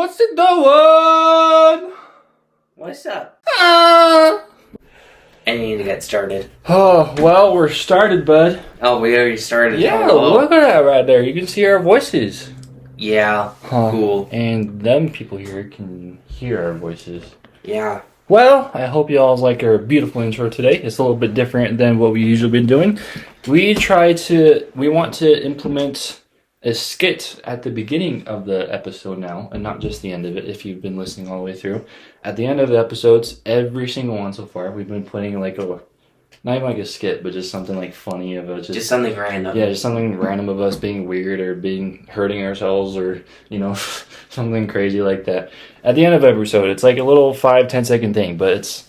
What's it doing? What's up? I need to get started. Oh, well, we're started, bud. Oh, we already started. Yeah, Hello. look at that right there. You can see our voices. Yeah, cool. And them people here can hear our voices. Yeah. Well, I hope you all like our beautiful intro today. It's a little bit different than what we usually been doing. We want to implement a skit at the beginning of the episode now, and not just the end of it, if you've been listening all the way through. At the end of the episodes, every single one so far, we've been putting like not even like a skit, but just something like funny of it. Just something random. Yeah, just something random of us being weird or hurting ourselves or, something crazy like that. At the end of every episode, it's like a little 5-10 second thing, but it's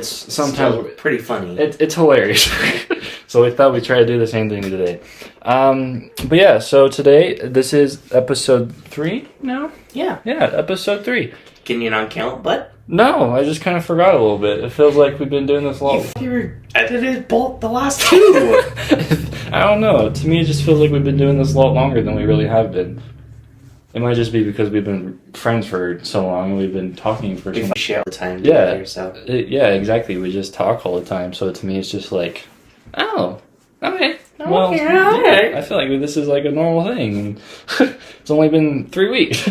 sometimes still pretty funny. It's hilarious. So we thought we'd try to do the same thing today. But yeah, so today, this is episode 3 now? Yeah. Yeah, episode 3. Can you not count, bud? No, I just kind of forgot a little bit. It feels like we've been doing this long. You edited both the last 2. I don't know. To me, it just feels like we've been doing this a lot longer than we really have been. It might just be because we've been friends for so long and we've been talking for so We long. share all the time. Yeah, Together, yeah, exactly. We just talk all the time. So to me, it's just like, oh, okay. Well, okay. I feel like this is like a normal thing. And it's only been 3 weeks.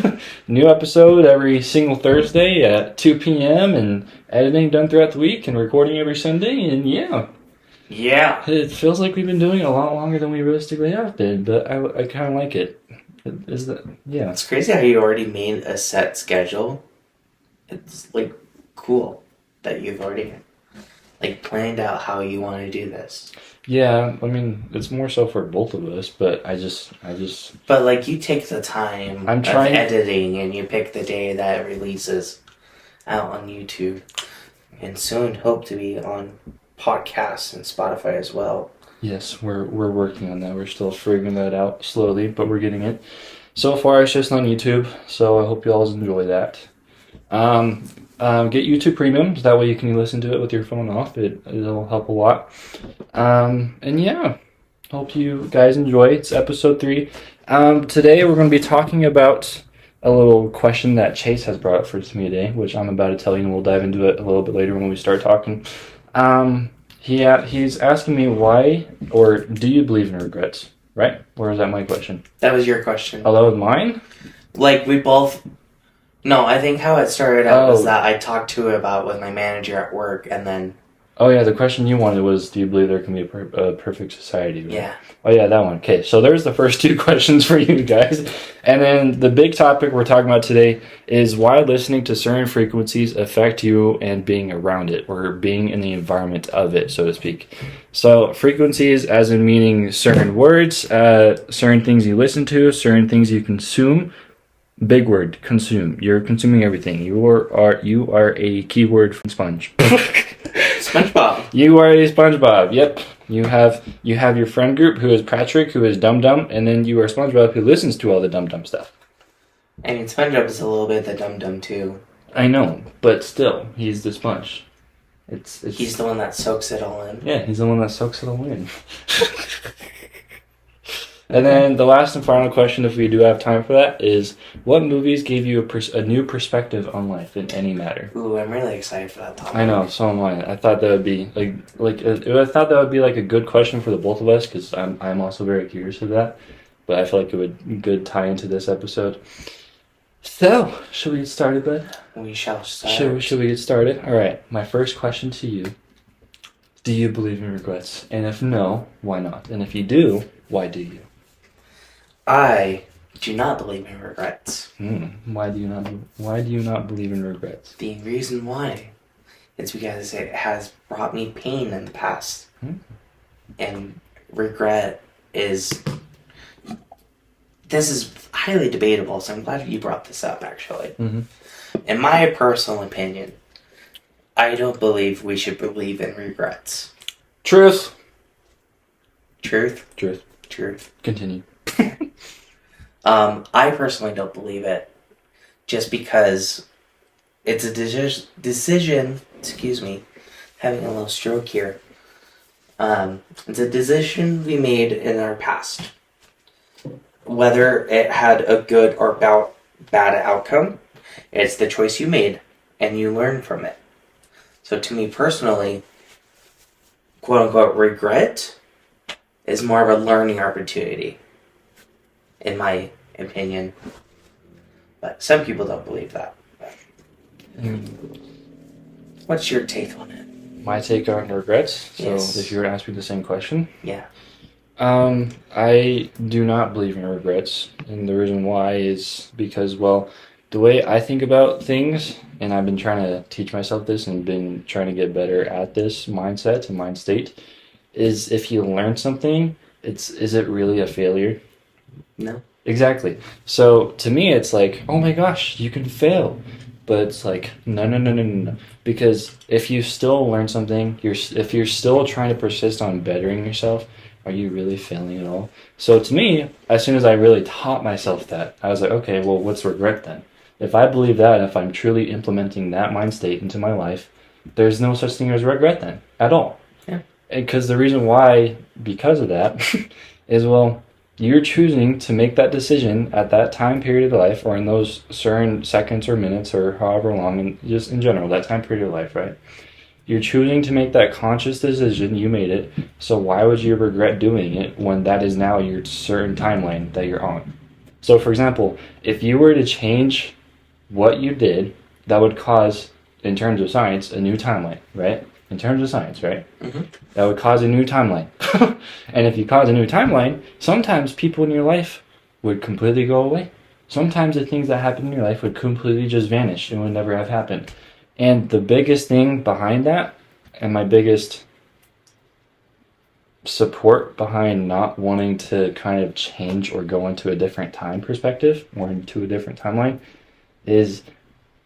New episode every single Thursday at 2 p.m. and editing done throughout the week and recording every Sunday. And yeah. Yeah. It feels like we've been doing it a lot longer than we realistically have been, but I kind of like it. Yeah. It's crazy how you already made a set schedule. It's like cool that you've already planned out how you want to do this. Yeah, I mean, it's more so for both of us, but I just. But you take the time of editing and you pick the day that it releases out on YouTube, and soon hope to be on podcasts and Spotify as well. Yes, we're working on that. We're still figuring that out slowly, but we're getting it. So far, it's just on YouTube, so I hope you all enjoy that. Get YouTube Premium, so that way you can listen to it with your phone off. It'll help a lot. And yeah, hope you guys enjoy. It's episode 3. Today we're going to be talking about a little question that Chase has brought up for me today, which I'm about to tell you, and we'll dive into it a little bit later when we start talking. He's asking me why, or do you believe in regrets, right? Or is that my question? That was your question. Oh, that was mine? We both... No, I think how it started out was that I talked to it about with my manager at work, and then... Oh, yeah, the question you wanted was, do you believe there can be a perfect society? Right? Yeah. Oh, yeah, that one. Okay, so there's the first 2 questions for you guys. And then the big topic we're talking about today is why listening to certain frequencies affect you and being around it, or being in the environment of it, so to speak. So frequencies as in meaning certain words, certain things you listen to, certain things you consume. Big word, consume. You're consuming everything. You are a keyword sponge. SpongeBob. You are a SpongeBob. Yep. You have your friend group who is Patrick, who is Dum Dum, and then you are SpongeBob, who listens to all the Dum Dum stuff. I mean, SpongeBob is a little bit the Dum Dum too. I know, but still, he's the sponge. He's the one that soaks it all in. Yeah, he's the one that soaks it all in. And then the last and final question, if we do have time for that, is what movies gave you a new perspective on life in any matter? Ooh, I'm really excited for that topic. I know, so am I. I thought that would be I thought that would be a good question for the both of us, because I'm also very curious of that. But I feel like it would be good tie into this episode. So, should we get started, bud? We shall start. Should we get started? All right. My first question to you: do you believe in regrets? And if no, why not? And if you do, why do you? I do not believe in regrets. Why do you not believe in regrets? The reason why is because it has brought me pain in the past. And regret is... This is highly debatable, so I'm glad you brought this up, actually. In my personal opinion, I don't believe we should believe in regrets. Truth. Truth? Truth. Truth. Continue. I personally don't believe it, just because it's a decision, excuse me, having a little stroke here. It's a decision we made in our past. Whether it had a good or bad outcome. It's the choice you made, and you learn from it. So to me personally, quote-unquote regret is more of a learning opportunity, in my opinion. But some people don't believe that. What's your take on it? My take on regrets. So Yes. if you were to ask me the same question. Yeah. I do not believe in regrets. And the reason why is because, well, the way I think about things, and I've been trying to teach myself this and been trying to get better at this mindset and mind state, is if you learn something, is it really a failure? No. Exactly. So to me, it's like, oh my gosh, you can fail. But it's like, no. Because if you still learn something, if you're still trying to persist on bettering yourself, are you really failing at all? So to me, as soon as I really taught myself that, I was like, okay, well, what's regret then? If I believe that, if I'm truly implementing that mind state into my life, there's no such thing as regret then, at all. Yeah. Because the reason why, because of that, is, well, you're choosing to make that decision at that time period of life, or in those certain seconds or minutes or however long, and just in general, that time period of life, right? You're choosing to make that conscious decision. You made it. So why would you regret doing it when that is now your certain timeline that you're on? So, for example, if you were to change what you did, that would cause, in terms of science, a new timeline, right? In terms of science, right? Mm-hmm. That would cause a new timeline. And if you cause a new timeline, sometimes people in your life would completely go away. Sometimes the things that happen in your life would completely just vanish and would never have happened. And the biggest thing behind that, and my biggest support behind not wanting to kind of change or go into a different time perspective or into a different timeline, is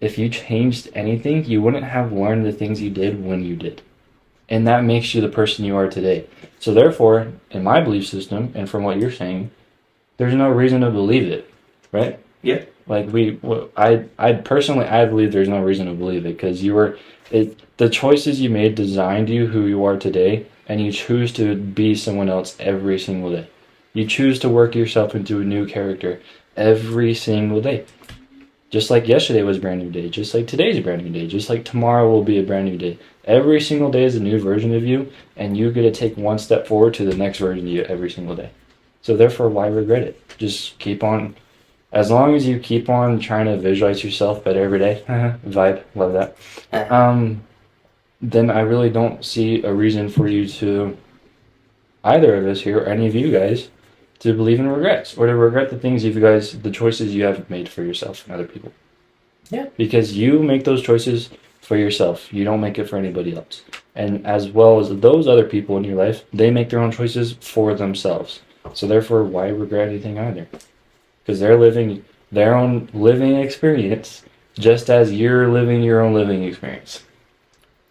if you changed anything, you wouldn't have learned the things you did when you did. And that makes you the person you are today. So therefore, in my belief system, and from what you're saying, there's no reason to believe it, right? Yeah. Like I personally, I believe there's no reason to believe it, because the choices you made designed you who you are today, and you choose to be someone else every single day. You choose to work yourself into a new character every single day. Just like yesterday was a brand new day, just like today's a brand new day, just like tomorrow will be a brand new day. Every single day is a new version of you, and you get to take one step forward to the next version of you every single day. So therefore, why regret it? Just keep on. As long as you keep on trying to visualize yourself better every day, vibe, love that, then I really don't see a reason for you to, either of us here, or any of you guys, to believe in regrets, or to regret the choices you have made for yourself and other people. Yeah. Because you make those choices for yourself. You don't make it for anybody else. And as well as those other people in your life, they make their own choices for themselves. So therefore, why regret anything either? Because they're living their own living experience, just as you're living your own living experience.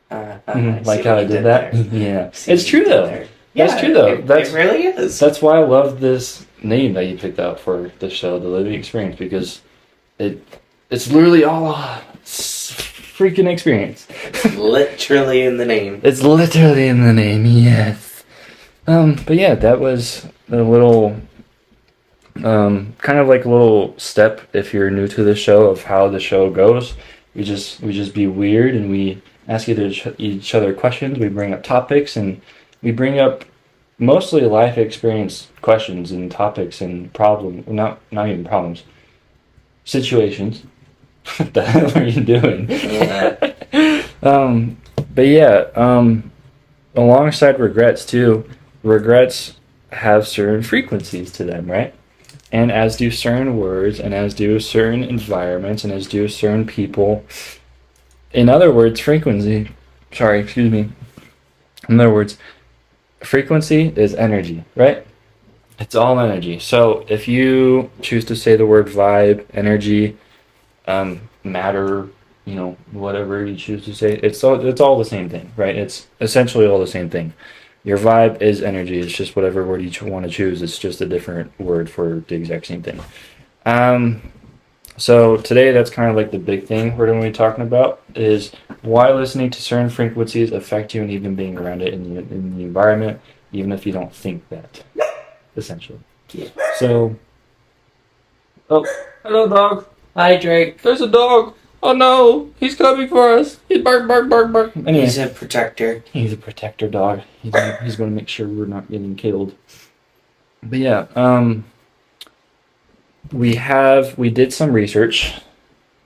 Like how I did that? Yeah. It's true though. That's true though. It really is. That's why I love this name that you picked out for the show, The Living Experience, because it's literally all freaking experience. Literally in the name. It's literally in the name, yes. But yeah, that was a little, kind of like a little step if you're new to the show of how the show goes. We just be weird, and we ask each other questions. We bring up topics, and we bring up mostly life experience questions and topics and not even problems, situations. What the hell are you doing? Yeah. But yeah, alongside regrets too, regrets have certain frequencies to them, right? And as do certain words, and as do certain environments, and as do certain people. In other words, frequency is energy, right? It's all energy. So if you choose to say the word vibe, energy, matter, whatever you choose to say, it's all the same thing, right? It's essentially all the same thing. Your vibe is energy. It's just whatever word you want to choose. It's just a different word for the exact same thing. So today, that's kind of like the big thing we're going to be talking about, is why listening to certain frequencies affect you, and even being around it in the environment, even if you don't think that, essentially. Yeah. So, oh, hello, dog. Hi, Drake. There's a dog. Oh no, he's coming for us. He's bark, bark, bark, bark. Anyway, He's a protector. He's a protector dog. He's going to make sure we're not getting killed. But yeah, we did some research.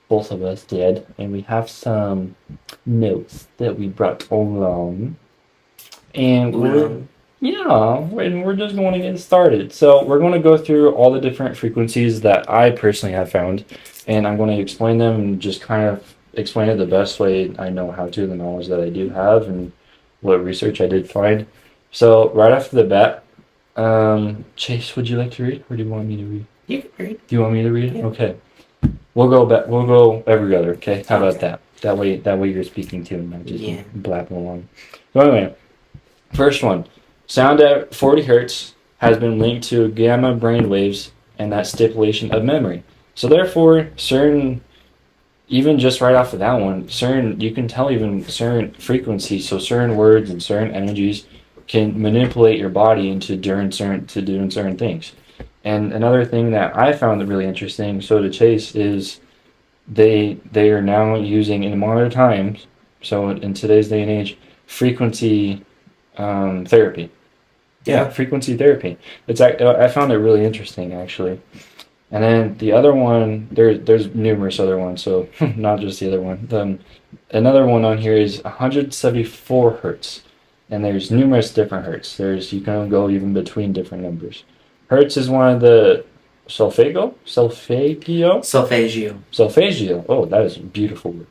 Both of us did, and we have some notes that we brought along. And we're just going to get started. So we're going to go through all the different frequencies that I personally have found, and I'm going to explain them and just kind of explain it the best way I know how to, the knowledge that I do have, and what research I did find. So right off the bat, Chase, would you like to read, or do you want me to read? You can read. Do you want me to read? Yeah. Okay. We'll go every other. Okay. How about that? That way you're speaking to and not just blabbing along. So anyway, first one. Sound at 40 hertz has been linked to gamma brain waves and that stipulation of memory. So therefore, even just right off of that one, you can tell even certain frequencies, so certain words and certain energies can manipulate your body into doing certain things. And another thing that I found really interesting, so to Chase, is they are now using in modern times, so in today's day and age, frequency therapy. Yeah, frequency therapy. I found it really interesting, actually. And then the other one, there's numerous other ones, so not just the other one. Another one on here is 174 hertz, and there's numerous different hertz. You can go even between different numbers. Hertz is one of the solfeggio. Oh, that is a beautiful word.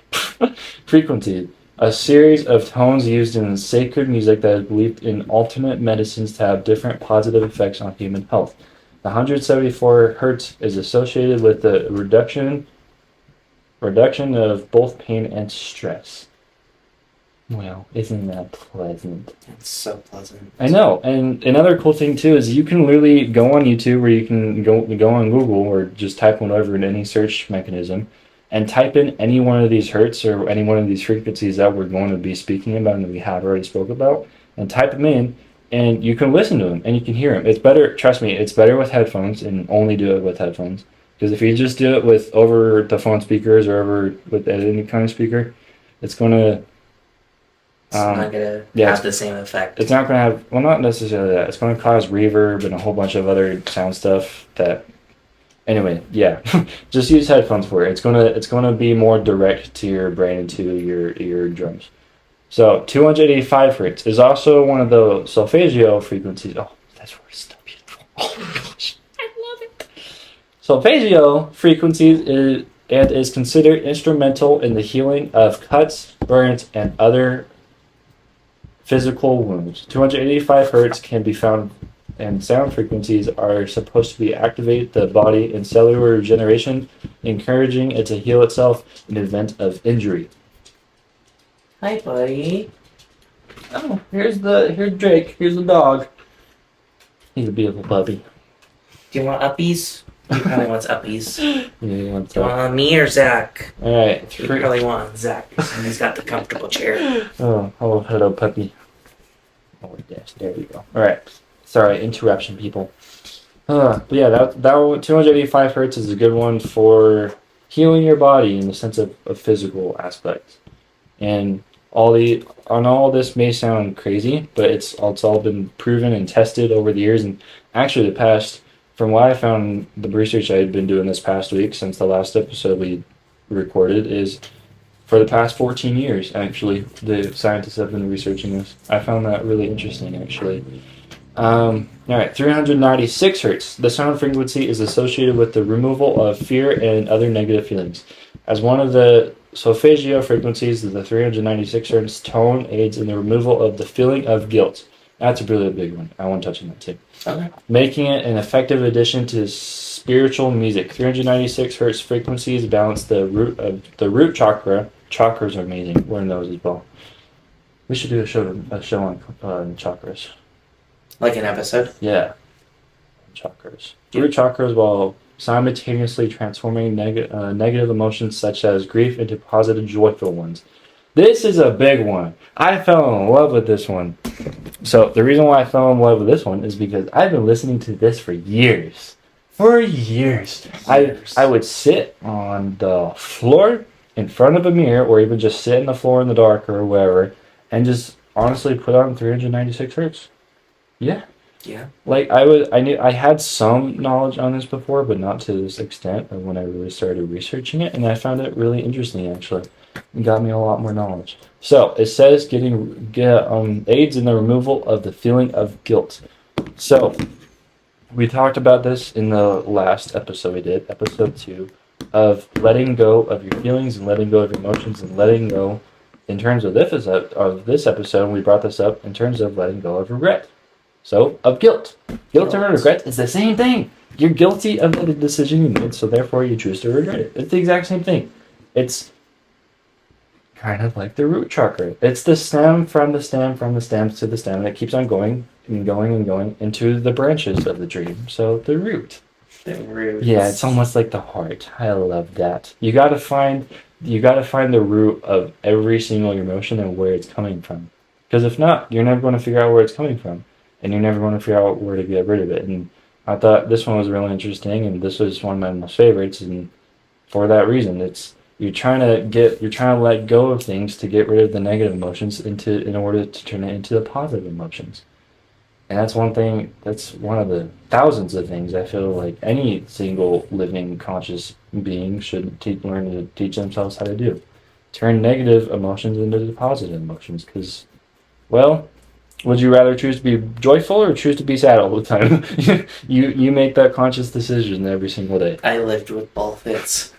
Frequency. A series of tones used in sacred music that is believed in alternate medicines to have different positive effects on human health. The 174 hertz is associated with the reduction of both pain and stress. Well, isn't that pleasant? It's so pleasant. I know. And another cool thing too is you can literally go on YouTube, or you can go on Google, or just type whatever in any search mechanism, and type in any one of these hertz or any one of these frequencies that we're going to be speaking about and that we have already spoke about, and type them in, and you can listen to them and you can hear them. It's better, trust me, it's better with headphones, and only do it with headphones. Because if you just do it with over the phone speakers or over with any kind of speaker, it's going to... It's not going to have the same effect. It's not going to have... Well, not necessarily that. It's going to cause reverb and a whole bunch of other sound stuff that... Anyway, yeah. Just use headphones for it. It's gonna be more direct to your brain and to your eardrums. So 285 hertz is also one of the solfeggio frequencies. Oh, that's where it's so beautiful. Oh my gosh, I love it. Solfeggio frequencies is considered instrumental in the healing of cuts, burns, and other physical wounds. 285 hertz can be found, and sound frequencies are supposed to be activate the body in cellular regeneration, encouraging it to heal itself in the event of injury. Hi, buddy. Oh, here's Drake. Here's the dog. He's a beautiful puppy. Do you want uppies? He probably wants uppies. Yeah, he wants Do you want me or Zach? All right. He probably wants Zach. He's got the comfortable chair. Oh, hello, puppy. Oh, yes, there we go. All right. Sorry, interruption, people. But yeah, that 285 hertz is a good one for healing your body in the sense of physical aspects. And all this may sound crazy, but it's all been proven and tested over the years. And actually, from what I found, the research I had been doing this past week since the last episode we recorded is for the past 14 years. Actually, the scientists have been researching this. I found that really interesting, actually. All right, 396 hertz. The sound frequency is associated with the removal of fear and other negative feelings. As one of the solfeggio frequencies, the 396 hertz tone aids in the removal of the feeling of guilt. That's a really big one. I want to touch on that too. Okay. Making it an effective addition to spiritual music. 396 hertz frequencies balance the root chakra. Chakras are amazing. We're in those as well. We should do a show on chakras. Like an episode? Yeah. Chakras. Root chakras, while simultaneously transforming negative emotions such as grief into positive, joyful ones. This is a big one. I fell in love with this one. So the reason why I fell in love with this one is because I've been listening to this for years. For years. I would sit on the floor in front of a mirror, or even just sit on the floor in the dark or wherever, and just honestly put on 396 hertz. Yeah. Yeah. Like I knew I had some knowledge on this before, but not to this extent. Or when I really started researching it, and I found it really interesting. Actually, it got me a lot more knowledge. So it says aids in the removal of the feeling of guilt. So we talked about this in the last episode we did, episode 2, of letting go of your feelings and letting go of your emotions and letting go. In terms of this episode, we brought this up in terms of letting go of regret. So, of guilt. Guilt and regret is the same thing. You're guilty of the decision you made, so therefore you choose to regret it. It's the exact same thing. It's kind of like the root chakra. It's the stem from the stem from the stems to the stem that keeps on going and going and going into the branches of the tree. So, the root. The root. Yeah, it's almost like the heart. I love that. You gotta find the root of every single emotion and where it's coming from. Because if not, you're never going to figure out where it's coming from. And you're never going to figure out where to get rid of it. And I thought this one was really interesting, and this was one of my most favorites. And for that reason, you're trying to let go of things to get rid of the negative emotions in order to turn it into the positive emotions. And that's one thing. That's one of the thousands of things I feel like any single living conscious being should learn to teach themselves how to do. Turn negative emotions into the positive emotions. Because, well, would you rather choose to be joyful or choose to be sad all the time? You make that conscious decision every single day. I lived with both. It's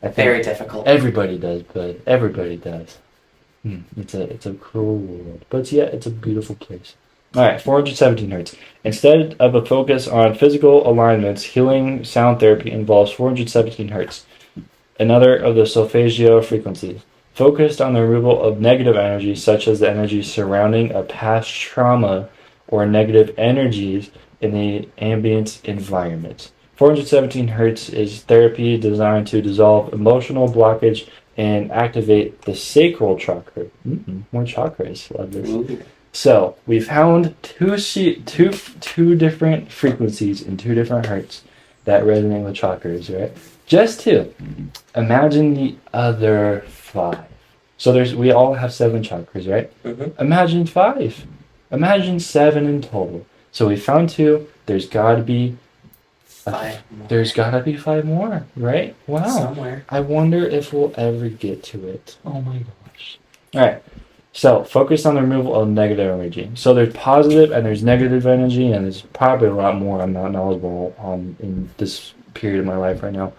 very difficult. Everybody does, but everybody does. It's a cruel world, but it's a beautiful place. All right, 417 hertz. Instead of a focus on physical alignments, healing sound therapy involves 417 hertz, another of the solfeggio frequencies. Focused on the removal of negative energy, such as the energy surrounding a past trauma or negative energies in the ambient environment. 417 hertz is therapy designed to dissolve emotional blockage and activate the sacral chakra. More chakras. Love this. Ooh. So we found two different frequencies in 2 different hertz that resonate with chakras, right? Just 2. Imagine the other 5. So we all have 7 chakras, right? Mm-hmm. Imagine 5. Imagine 7 in total. So we found 2. There's got to be 5 more. There's got to be 5 more, right? Wow. Somewhere. I wonder if we'll ever get to it. Oh my gosh. All right. So focus on the removal of negative energy. So there's positive and there's negative energy, and there's probably a lot more I'm not knowledgeable on in this period of my life right now.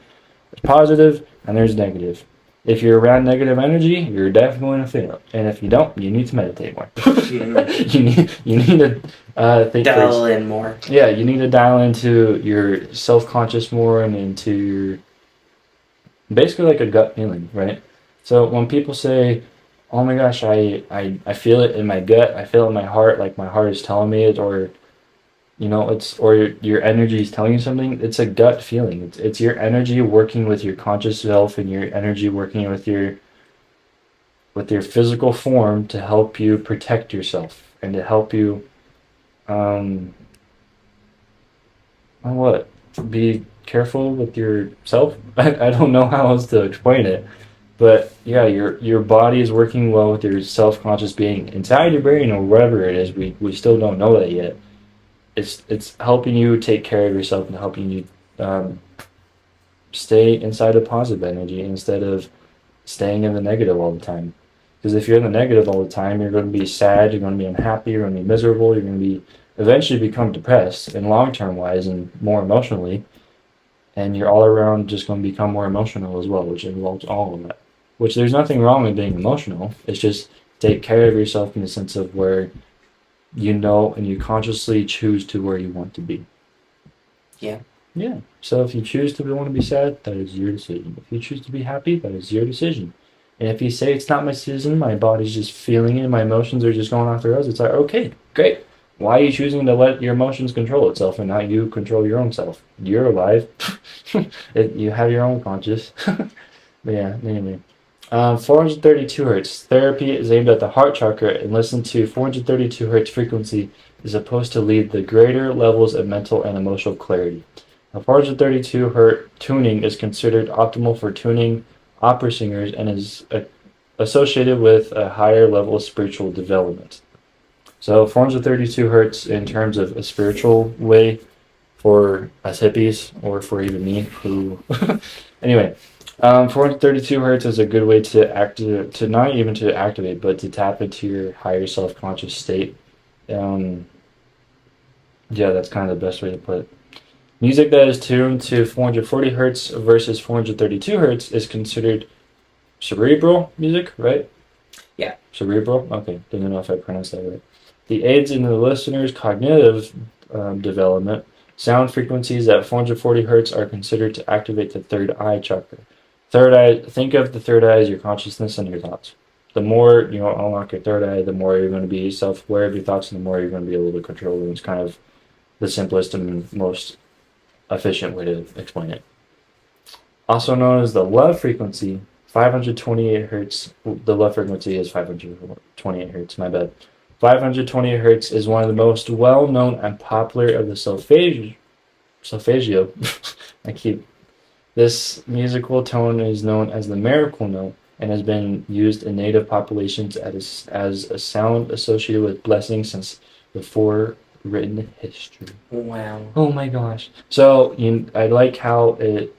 There's positive and there's negative. If you're around negative energy, you're definitely going to feel it. And if you don't, you need to meditate more. you need to think dial in more. Yeah, you need to dial into your self-conscious more and into your basically like a gut feeling, right? So when people say, "Oh my gosh, I feel it in my gut, I feel it in my heart, like my heart is telling me it," or your energy is telling you something, it's a gut feeling. It's your energy working with your conscious self and your energy working with your physical form to help you protect yourself and to help you be careful with yourself. I don't know how else to explain it. But yeah, your body is working well with your self-conscious being inside your brain or wherever it is. We still don't know that yet. It's helping you take care of yourself and helping you stay inside of positive energy instead of staying in the negative all the time. Because if you're in the negative all the time, you're going to be sad, you're going to be unhappy, you're going to be miserable, you're going to eventually become depressed and long-term wise and more emotionally. And you're all around just going to become more emotional as well, which involves all of that. Which there's nothing wrong with being emotional. It's just take care of yourself in the sense of where you know and you consciously choose to where you want to be. Yeah. Yeah. So if you choose to want to be sad, that is your decision. If you choose to be happy, that is your decision. And if you say it's not my season, my body's just feeling it, my emotions are just going off the rails, it's like, okay, great. Why are you choosing to let your emotions control itself and not you control your own self? You're alive. You have your own conscious. But yeah, anyway. 432 hertz. Therapy is aimed at the heart chakra and listen to 432 hertz frequency is supposed to lead the greater levels of mental and emotional clarity. A 432 hertz tuning is considered optimal for tuning opera singers and is associated with a higher level of spiritual development. So 432 hertz in terms of a spiritual way for us hippies or for even me who anyway, 432 hertz is a good way to not even to activate but to tap into your higher self-conscious state. Yeah, that's kind of the best way to put it. Music that is tuned to 440 hertz versus 432 hertz is considered cerebral music, right? Yeah. Cerebral? Okay, didn't know if I pronounced that right. The aids in the listener's cognitive development. Sound frequencies at 440 hertz are considered to activate the third eye chakra. Third eye, think of the third eye as your consciousness and your thoughts. The more you unlock your third eye, the more you're going to be self-aware of your thoughts and the more you're going to be able to control them. It's kind of the simplest and most efficient way to explain it. Also known as the love frequency, 528 hertz. The love frequency is 528 hertz, my bad. 528 hertz is one of the most well-known and popular of the solfeggio. This musical tone is known as the miracle note and has been used in native populations as a sound associated with blessings since before written history. Wow. Oh my gosh. So I like how it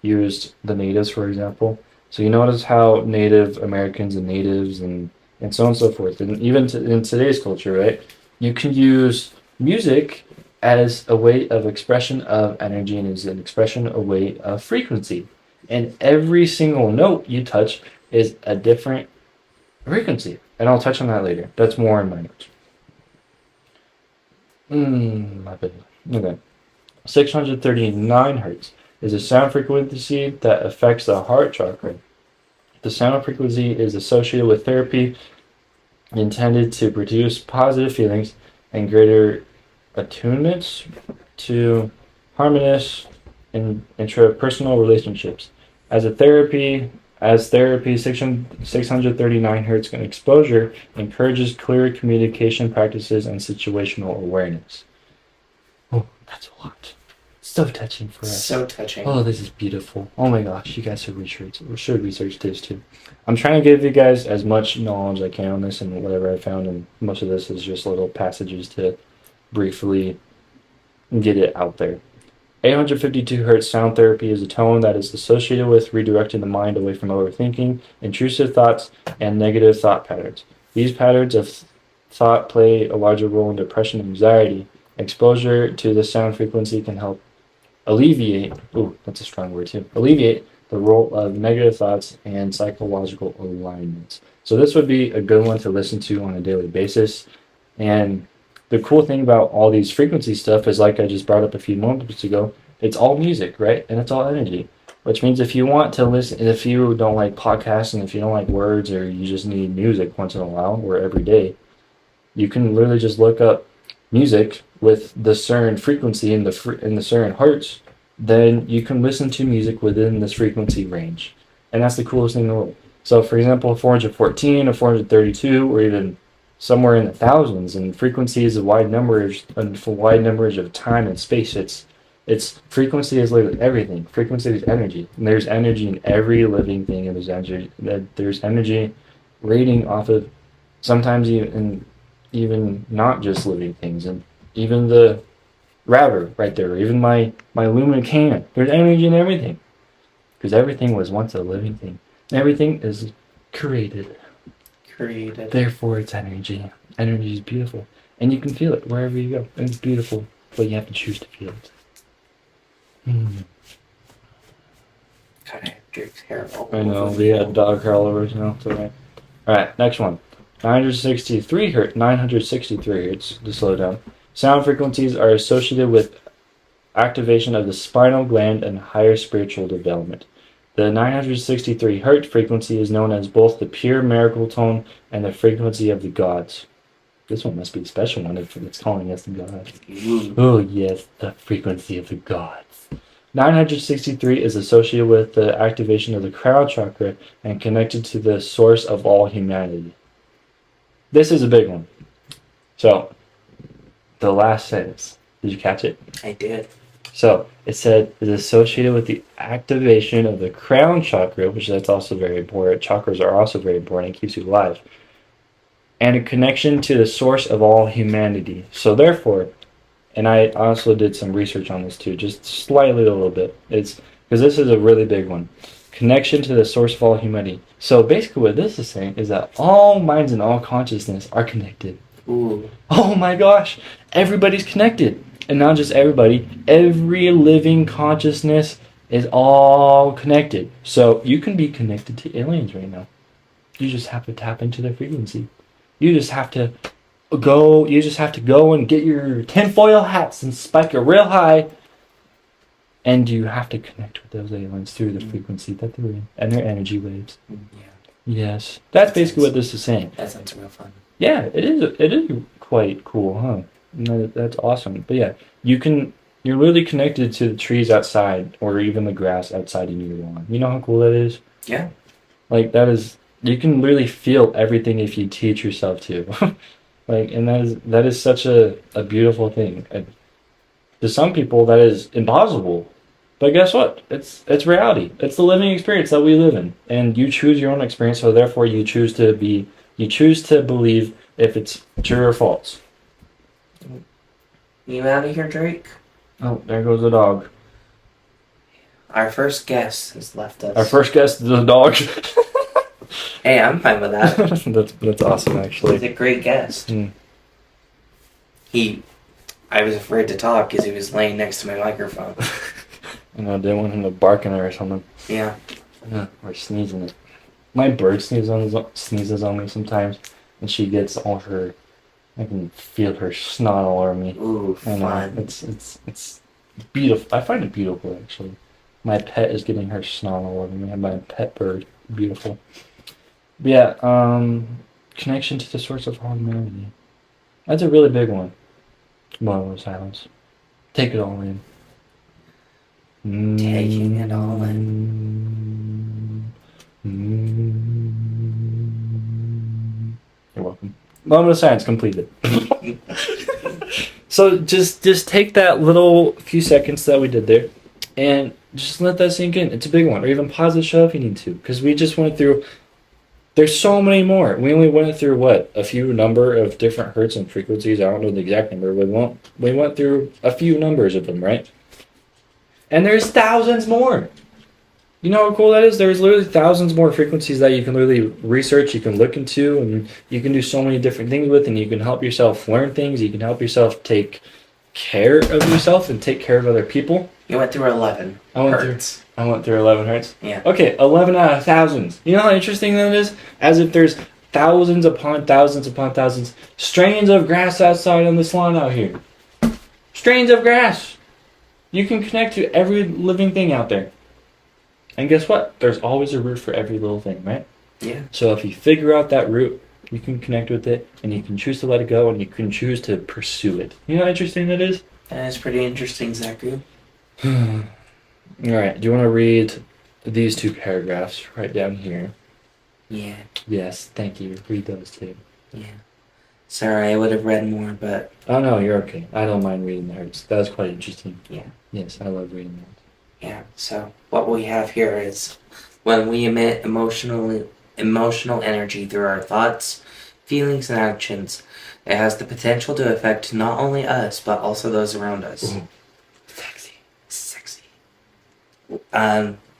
used the natives, for example. So you notice how Native Americans and natives and so on and so forth, and even in today's culture, right? You can use music as a way of expression of energy and as an expression, a way of frequency. And every single note you touch is a different frequency. And I'll touch on that later. That's more in my notes. My bad. Okay. 639 hertz is a sound frequency that affects the heart chakra. The sound frequency is associated with therapy intended to produce positive feelings and greater attunements to harmonious and intrapersonal relationships. As therapy, 639 hertz exposure encourages clear communication practices and situational awareness. Oh, that's a lot. So touching for us. So touching. Oh, this is beautiful. Oh my gosh, you guys should research this too. I'm trying to give you guys as much knowledge as I can on this and whatever I found, and most of this is just little passages to briefly get it out there. 852 hertz sound therapy is a tone that is associated with redirecting the mind away from overthinking, intrusive thoughts, and negative thought patterns. These patterns of thought play a larger role in depression and anxiety. Exposure to the sound frequency can help alleviate the role of negative thoughts and psychological alignments. So this would be a good one to listen to on a daily basis. And the cool thing about all these frequency stuff is, like I just brought up a few moments ago, it's all music, right? And it's all energy. Which means if you want to listen, if you don't like podcasts and if you don't like words or you just need music once in a while or every day, you can literally just look up music with the certain frequency in the certain hertz, then you can listen to music within this frequency range. And that's the coolest thing in the world. So for example, 414 or 432 or even somewhere in the thousands, and frequency is a wide numbers of time and space. It's frequency is literally everything. Frequency is energy. And there's energy in every living thing, and there's energy radiating off of sometimes even not just living things, and even the router right there, even my aluminum can. There's energy in everything. Because everything was once a living thing. And everything is created. Therefore, it's energy. Energy is beautiful. And you can feel it wherever you go. And it's beautiful. But you have to choose to feel it. God, I have Drake's hair all over. I know, we had dog hair all over us now. It's alright. Alright, next one. 963 hertz, to slow down. Sound frequencies are associated with activation of the spinal gland and higher spiritual development. The 963 hertz frequency is known as both the pure miracle tone and the frequency of the gods. This one must be a special one if it's calling us the gods. Oh yes, the frequency of the gods. 963 is associated with the activation of the crown chakra and connected to the source of all humanity. This is a big one. So, the last sentence. Did you catch it? I did. So it said is associated with the activation of the crown chakra, which that's also very important. Chakras are also very important. It keeps you alive. And a connection to the source of all humanity. So therefore, and I also did some research on this too, just slightly a little bit. It's because this is a really big one. Connection to the source of all humanity. So basically what this is saying is that all minds and all consciousness are connected. Ooh. Oh my gosh, everybody's connected. And not just everybody, every living consciousness is all connected. So you can be connected to aliens right now. You just have to tap into their frequency. You just have to go and get your tinfoil hats and spike it real high. And you have to connect with those aliens through the frequency that they're in and their energy waves. Yeah. Yes. That's basically what this is saying. That sounds real fun. Yeah, it is quite cool, huh? No, that's awesome. But yeah, you're really connected to the trees outside or even the grass outside in your lawn. You know how cool that is? Yeah. Like you can really feel everything if you teach yourself to. Like, and that is such a beautiful thing. And to some people that is impossible. But guess what? It's reality. It's the living experience that we live in. And you choose your own experience, so therefore you choose to believe if it's true or false. You out of here, Drake? Oh, there goes the dog. Our first guest has left us. Our first guest is a dog. Hey, I'm fine with that. that's awesome, actually. He's a great guest. I was afraid to talk because he was laying next to my microphone. And I didn't want him to bark in it or something. Yeah. Or sneezing it. My bird sneezes on me sometimes, and she gets all her. I can feel her snot all over me. Ooh, fun. It's beautiful. I find it beautiful, actually. My pet is getting her snot all over me. My pet bird, beautiful. But yeah, connection to the source of all humanity. That's a really big one. Moment of silence. Take it all in. Taking it all in. You're welcome. Moment of silence completed. So just take that little few seconds that we did there and just let that sink in. It's a big one. Or even pause the show if you need to. Because we just went through... There's so many more. We only went through, what, a few number of different hertz and frequencies. I don't know the exact number. We went through a few numbers of them, right? And there's thousands more. You know how cool that is? There's literally thousands more frequencies that you can literally research, you can look into, and you can do so many different things with, and you can help yourself learn things. You can help yourself take care of yourself and take care of other people. You went through 11 hertz. I went through 11 hertz? Yeah. Okay, 11 out of thousands. You know how interesting that is? As if there's thousands upon thousands upon thousands. Strains of grass outside on this lawn out here. Strains of grass. You can connect to every living thing out there. And guess what? There's always a root for every little thing, right? Yeah. So if you figure out that root, you can connect with it, and you can choose to let it go, and you can choose to pursue it. You know how interesting that is? That is pretty interesting, Zachary. Alright, do you want to read these two paragraphs right down here? Yeah. Yes, thank you. Read those two. Yeah. Sorry, I would have read more, but... Oh no, you're okay. I don't mind reading the hertz. That was quite interesting. Yeah. Yes, I love reading that. Yeah, so what we have here is when we emit emotional energy through our thoughts, feelings, and actions, it has the potential to affect not only us, but also those around us. Ooh. Sexy.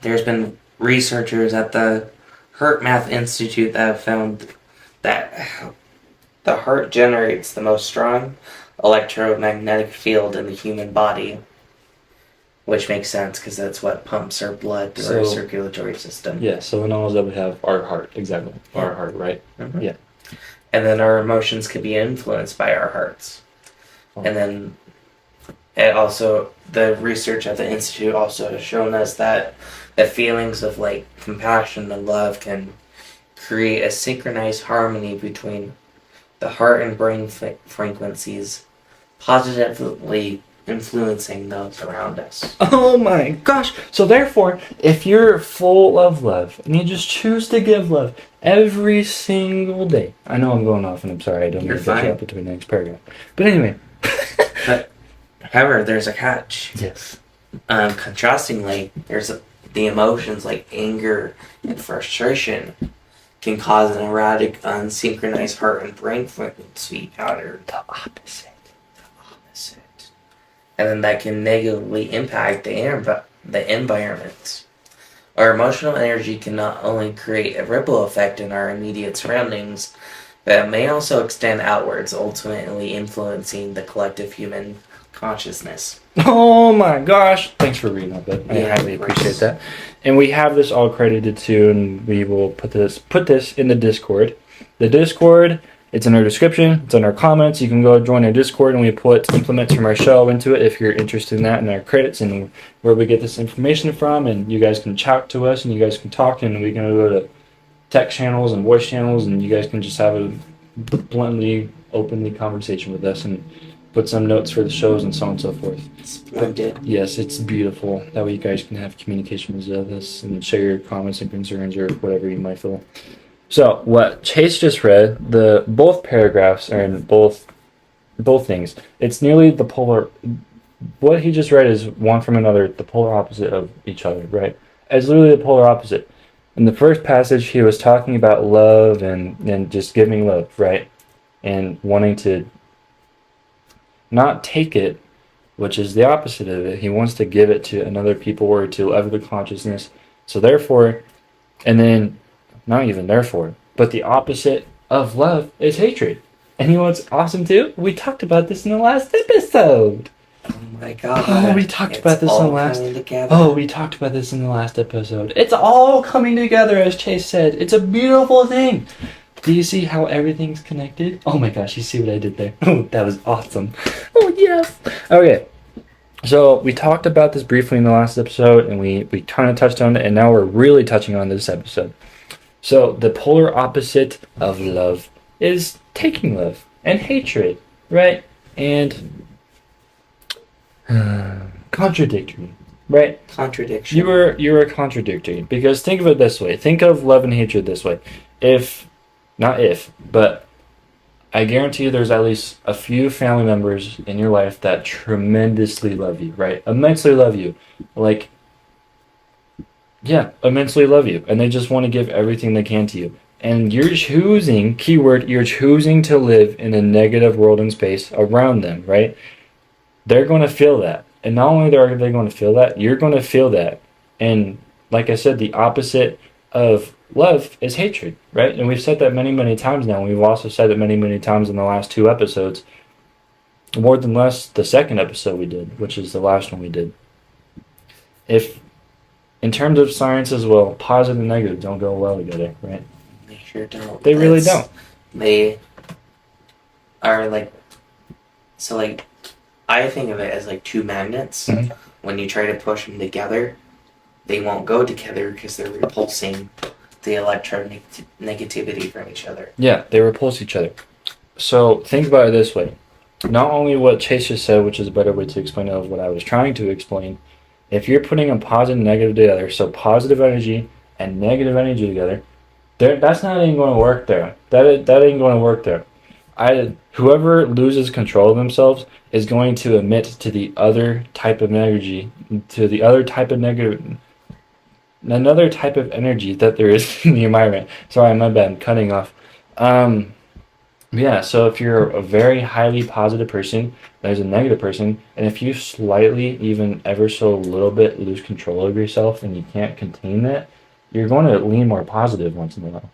There's been researchers at the HeartMath Institute that have found that the heart generates the most strong electromagnetic field in the human body. Which makes sense because that's what pumps our blood through our circulatory system. Yeah, so in all that we have our heart, exactly. Yeah. Our heart, right? Mm-hmm. Yeah. And then our emotions can be influenced by our hearts. Oh. And then the research at the Institute also has shown us that the feelings of like compassion and love can create a synchronized harmony between the heart and brain frequencies, positively influencing those around us. Oh my gosh! So therefore, if you're full of love and you just choose to give love every single day, I know I'm going off and I'm sorry, I don't mean to get you up between the next paragraph. But anyway, However, there's a catch. Yes. Contrastingly, the emotions like anger and frustration can cause an erratic, unsynchronized heart and brain frequency pattern. The opposite. And then that can negatively impact the environment. Our emotional energy can not only create a ripple effect in our immediate surroundings, but it may also extend outwards, ultimately influencing the collective human consciousness. Oh my gosh. Thanks for reading that, bud. I Yeah, highly of course. appreciate that. And we have this all credited to, and we will put this in the Discord. The Discord, it's in our description, it's in our comments. You can go join our Discord, and we put implements from our show into it if you're interested in that, and our credits and where we get this information from. And you guys can chat to us, and you guys can talk, and we can go to text channels and voice channels, and you guys can just have a bluntly, openly conversation with us and put some notes for the shows and so on and so forth. Splendid. Yes, it's beautiful. That way you guys can have communications with us and share your comments and concerns or whatever you might feel. So what Chase just read, both paragraphs are in both things. It's nearly the polar. What he just read is one from another, the polar opposite of each other, right? It's literally the polar opposite. In the first passage, he was talking about love and just giving love, right? And wanting to not take it, which is the opposite of it. He wants to give it to another people or to other consciousness. So therefore, and then, not even therefore, but the opposite of love is hatred. And you know what's awesome too? We talked about this in the last episode. Oh my god. Oh, we talked about this in the last. Together. Oh, we talked about this in the last episode. It's all coming together, as Chase said. It's a beautiful thing. Do you see how everything's connected? Oh my gosh, you see what I did there? Oh, that was awesome. Oh, yes. Okay. So we talked about this briefly in the last episode, and we kind of touched on it, and now we're really touching on this episode. So the polar opposite of love is taking love and hatred, right? And contradictory, right? Contradiction. You were contradictory, because think of it this way. Think of love and hatred this way. But I guarantee you there's at least a few family members in your life that tremendously love you, right? Immensely love you. Like, yeah, immensely love you. And they just want to give everything they can to you. And you're choosing, keyword, you're choosing to live in a negative world and space around them, right? They're going to feel that. And not only are they going to feel that, you're going to feel that. And like I said, the opposite of love is hatred, right? And we've said that many, many times now. We've also said it many, many times in the last 2 episodes. More than less the second episode we did, which is the last one we did. If, in terms of science as well, positive and negative don't go well together, right? They sure don't. They really don't. They are like, so like, I think of it as like two magnets. Mhm. When you try to push them together, they won't go together because they're repulsing the electronegativity from each other. Yeah, they repulse each other. So think about it this way. Not only what Chase just said, which is a better way to explain it of what I was trying to explain, if you're putting a positive and negative together, so positive energy and negative energy together, that's not even going to work there. That ain't going to work there. Whoever loses control of themselves is going to emit to the other type of energy, to the other type of negative, another type of energy that there is in the environment. Sorry, my bad, I'm cutting off. Yeah, so if you're a very highly positive person, there's a negative person, and if you slightly, even ever so little bit, lose control of yourself and you can't contain that, you're going to lean more positive once in a while.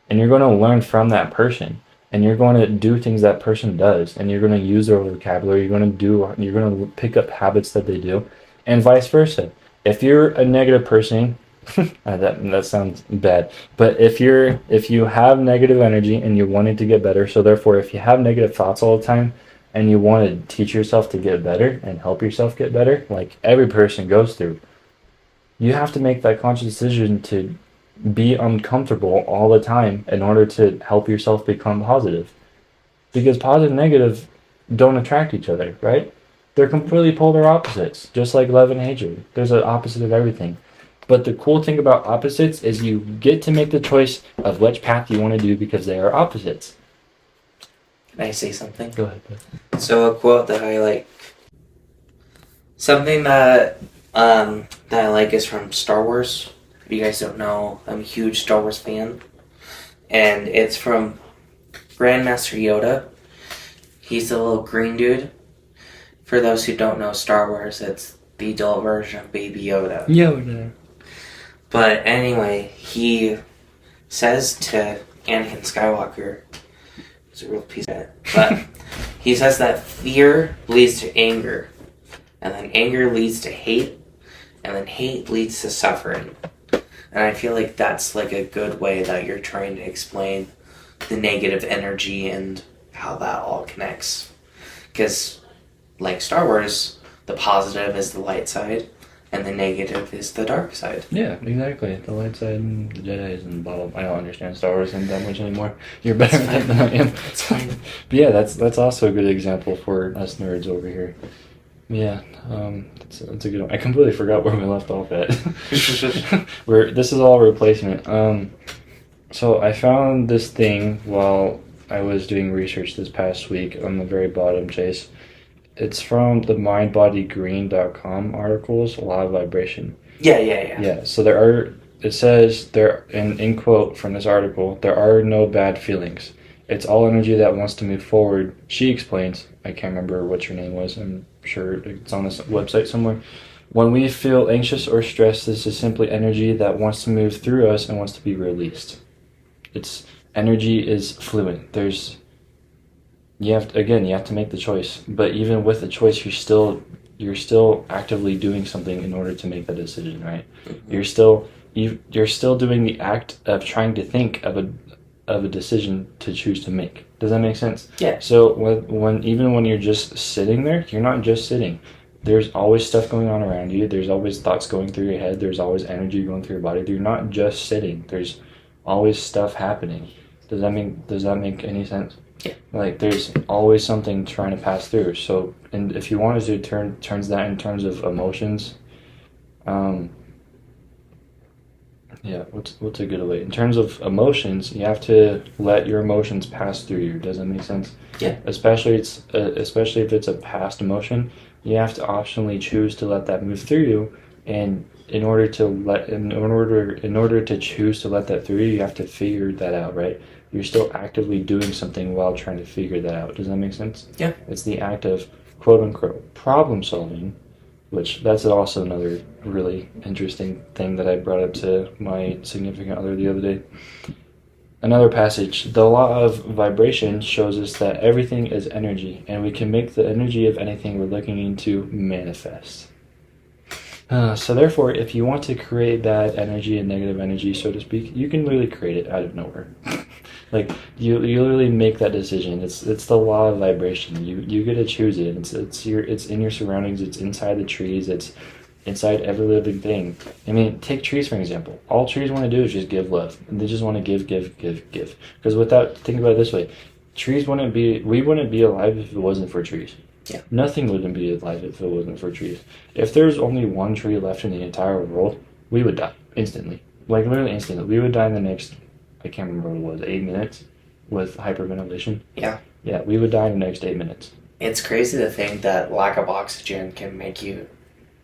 And you're going to learn from that person. And you're going to do things that person does. And you're going to use their vocabulary. You're going to pick up habits that they do. And vice versa. If you're a negative person, that sounds bad. But if you have negative energy and you're wanting to get better, so therefore if you have negative thoughts all the time and you want to teach yourself to get better and help yourself get better, like every person goes through, you have to make that conscious decision to be uncomfortable all the time in order to help yourself become positive. Because positive and negative don't attract each other, right? They're completely polar opposites, just like love and hatred. There's an opposite of everything. But the cool thing about opposites is you get to make the choice of which path you want to do because they are opposites. Can I say something? Go ahead. So a quote that I like Something that I like is from Star Wars. If you guys don't know, I'm a huge Star Wars fan. And it's from Grandmaster Yoda. He's the little green dude. For those who don't know Star Wars, it's the adult version of Baby Yoda. Yoda. But anyway, he says to Anakin Skywalker, he's a real piece of it, but he says that fear leads to anger, and then anger leads to hate, and then hate leads to suffering. And I feel like that's like a good way that you're trying to explain the negative energy and how that all connects. Because, like Star Wars, the positive is the light side, and the negative is the dark side. Yeah, exactly. The light side and the Jedi's and blah, blah, blah. I don't understand Star Wars that much anymore. You're better at it than I am. It's fine. But yeah, that's also a good example for us nerds over here. Yeah, that's a good one. I completely forgot where we left off at. This is all replacement. So I found this thing while I was doing research this past week on the very bottom, Chase. It's from the mindbodygreen.com articles, law of vibration. Yeah. Yeah, so it says there, in quote from this article, there are no bad feelings. It's all energy that wants to move forward. She explains, I can't remember what your name was, I'm sure it's on this website somewhere. When we feel anxious or stressed, this is simply energy that wants to move through us and wants to be released. It's energy is fluid. You have to make the choice. But even with the choice, you're still actively doing something in order to make that decision, right? Mm-hmm. You're still doing the act of trying to think of a decision to choose to make. Does that make sense? Yeah. So when you're just sitting there, you're not just sitting. There's always stuff going on around you. There's always thoughts going through your head. There's always energy going through your body. You're not just sitting. There's always stuff happening. Does that make any sense? Yeah. Like there's always something trying to pass through. So, and if you wanted to turns that in terms of emotions, what's a good way? In terms of emotions, you have to let your emotions pass through you. Does that make sense? Yeah. Especially if it's a past emotion, you have to optionally choose to let that move through you. And in order to choose to let that through you have to figure that out, right? You're still actively doing something while trying to figure that out. Does that make sense? Yeah. It's the act of quote unquote problem solving, which that's also another really interesting thing that I brought up to my significant other the other day. Another passage, the law of vibration shows us that everything is energy, and we can make the energy of anything we're looking into manifest. So therefore, if you want to create bad energy and negative energy, so to speak, you can literally create it out of nowhere. Like you literally make that decision. It's the law of vibration. You get to choose it. It's in your surroundings. It's inside the trees. It's inside every living thing. I mean, take trees for example. All trees want to do is just give love, and they just want to give. Because think about it this way: we wouldn't be alive if it wasn't for trees. Yeah. Nothing wouldn't be alive if it wasn't for trees. If there's only one tree left in the entire world, we would die instantly. Like literally instantly. We would die in the next, I can't remember what it was, 8 minutes with hyperventilation. Yeah. Yeah, we would die in the next 8 minutes. It's crazy to think that lack of oxygen can make you,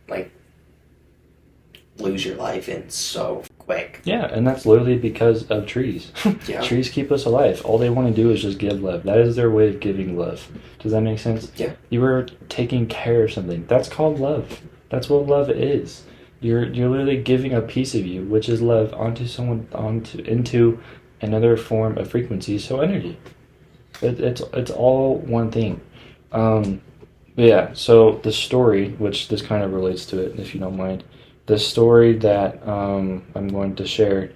like, lose your life in so quick. Yeah, and that's literally because of trees. Yeah. Trees keep us alive. All they want to do is just give love. That is their way of giving love. Does that make sense? Yeah. You were taking care of something. That's called love. That's what love is. You're literally giving a piece of you, which is love, into another form of frequency, so energy. It's all one thing. Yeah, so the story, which this kind of relates to it, if you don't mind. The story that I'm going to share,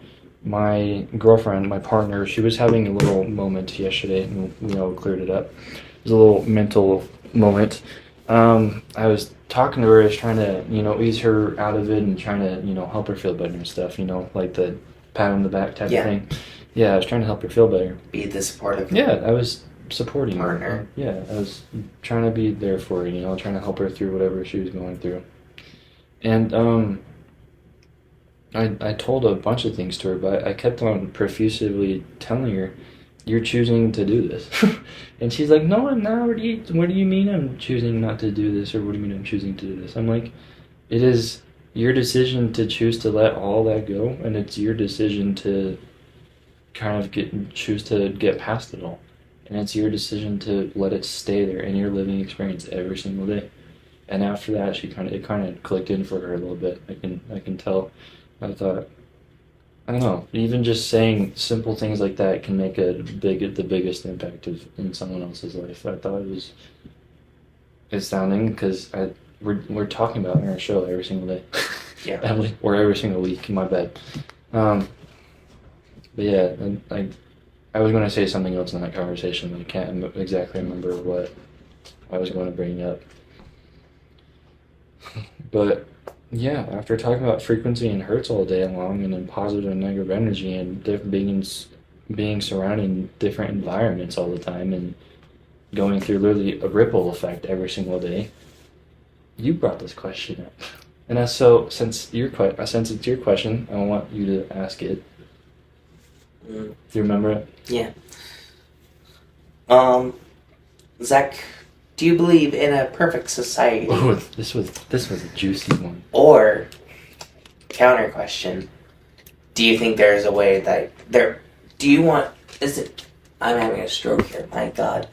my girlfriend, my partner, she was having a little moment yesterday, and we all cleared it up. It was a little mental moment. I was talking to her, I was trying to, ease her out of it and trying to, help her feel better and stuff, like the pat on the back type of thing. Yeah, I was trying to help her feel better. Be the supportive. Yeah, I was supporting partner. her. Yeah, I was trying to be there for her, trying to help her through whatever she was going through. And I told a bunch of things to her, but I kept on profusely telling her you're choosing to do this. And she's like, no, I'm not. What do you mean I'm choosing not to do this? Or what do you mean I'm choosing to do this? I'm like, it is your decision to choose to let all that go, and it's your decision to kind of choose to get past it all. And it's your decision to let it stay there in your living experience every single day. And after that, it kind of clicked in for her a little bit. I can tell. I thought, I don't know. Even just saying simple things like that can make the biggest impact in someone else's life. I thought it was astounding because we're talking about it in our show every single day. Yeah. Or every single week. My bad. But yeah, I was going to say something else in that conversation, but I can't exactly remember what I was going to bring up. But yeah, after talking about frequency and hertz all day long, and then positive and negative energy, and being surrounded in different environments all the time, and going through literally a ripple effect every single day, you brought this question up. And since it's your question, I want you to ask it. Do you remember it? Yeah. Zach, do you believe in a perfect society? Oh, this was a juicy one. Or, counter question, do you think there is a way that I'm having a stroke here, my God.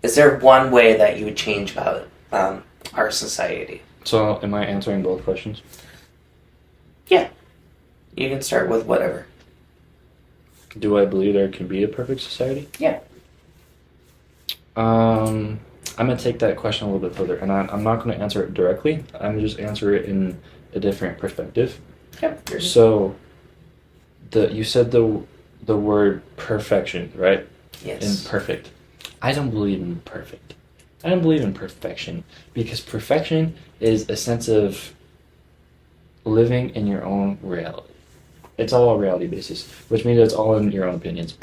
Is there one way that you would change about our society? So, am I answering both questions? Yeah. You can start with whatever. Do I believe there can be a perfect society? Yeah. I'm going to take that question a little bit further, and I'm not going to answer it directly. I'm going to just answer it in a different perspective. Yep. So, you said the word perfection, right? Yes. And perfect. I don't believe in perfect. I don't believe in perfection, because perfection is a sense of living in your own reality. It's all a reality basis, which means it's all in your own opinions.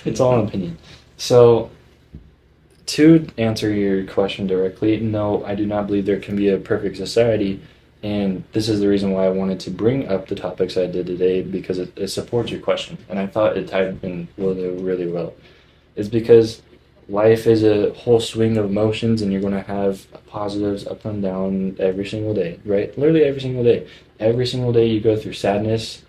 It's all an opinion. So, to answer your question directly, no, I do not believe there can be a perfect society, and this is the reason why I wanted to bring up the topics I did today, because it supports your question, and I thought it tied in really, really well. It's because life is a whole swing of emotions, and you're going to have positives up and down every single day, right? Literally every single day. Every single day you go through sadness,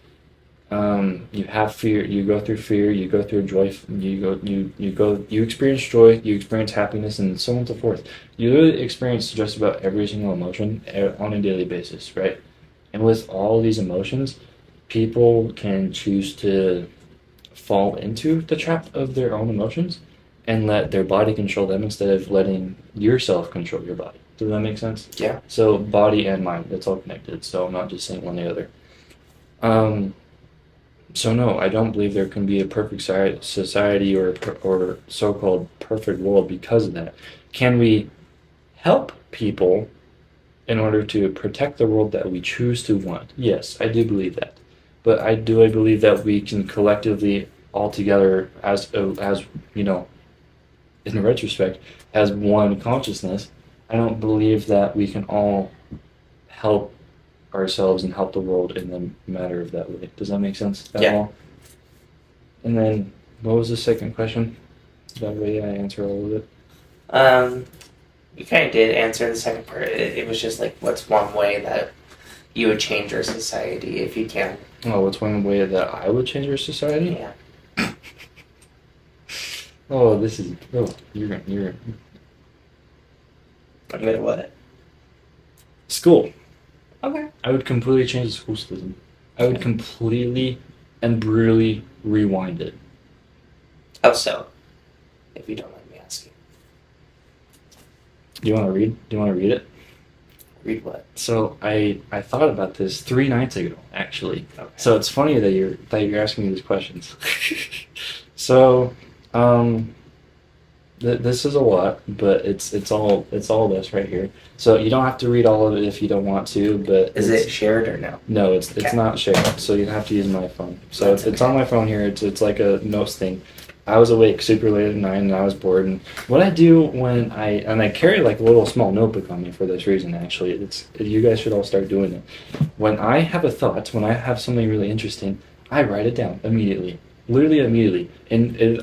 you have fear, you go through fear, you go through joy, you experience joy, you experience happiness, and so on and so forth. You literally experience just about every single emotion on a daily basis, right? And with all these emotions, people can choose to fall into the trap of their own emotions and let their body control them instead of letting yourself control your body. Does that make sense? Yeah. So body and mind, it's all connected. So I'm not just saying one or the other. So no, I don't believe there can be a perfect society or so-called perfect world because of that. Can we help people in order to protect the world that we choose to want? Yes, I do believe that. But I believe that we can collectively, all together, as you know, in retrospect, as one consciousness, I don't believe that we can all help ourselves and help the world in the matter of that way. Does that make sense at all? And then, what was the second question? That way I answer all of it. You kind of did answer the second part. It was just like, what's one way that you would change our society if you can? Oh, what's one way that I would change our society? Yeah. You're I'm gonna what? School. Okay. I would completely change the school system. I would completely and brutally rewind it. How so? If you don't mind me asking. Do you want to read it? Read what? So I thought about this 3 nights ago, actually. Okay. So it's funny that you're asking me these questions. So, this is a lot, but it's all this right here. So you don't have to read all of it if you don't want to, but Is it shared or no? No, it's not shared. So you have to use my phone. So it's on my phone here. It's like a notes thing. I was awake super late at night and I was bored. And what I do when I carry like a little small notebook on me for this reason. Actually, you guys should all start doing it. When I have a thought, when I have something really interesting, I write it down immediately. literally immediately.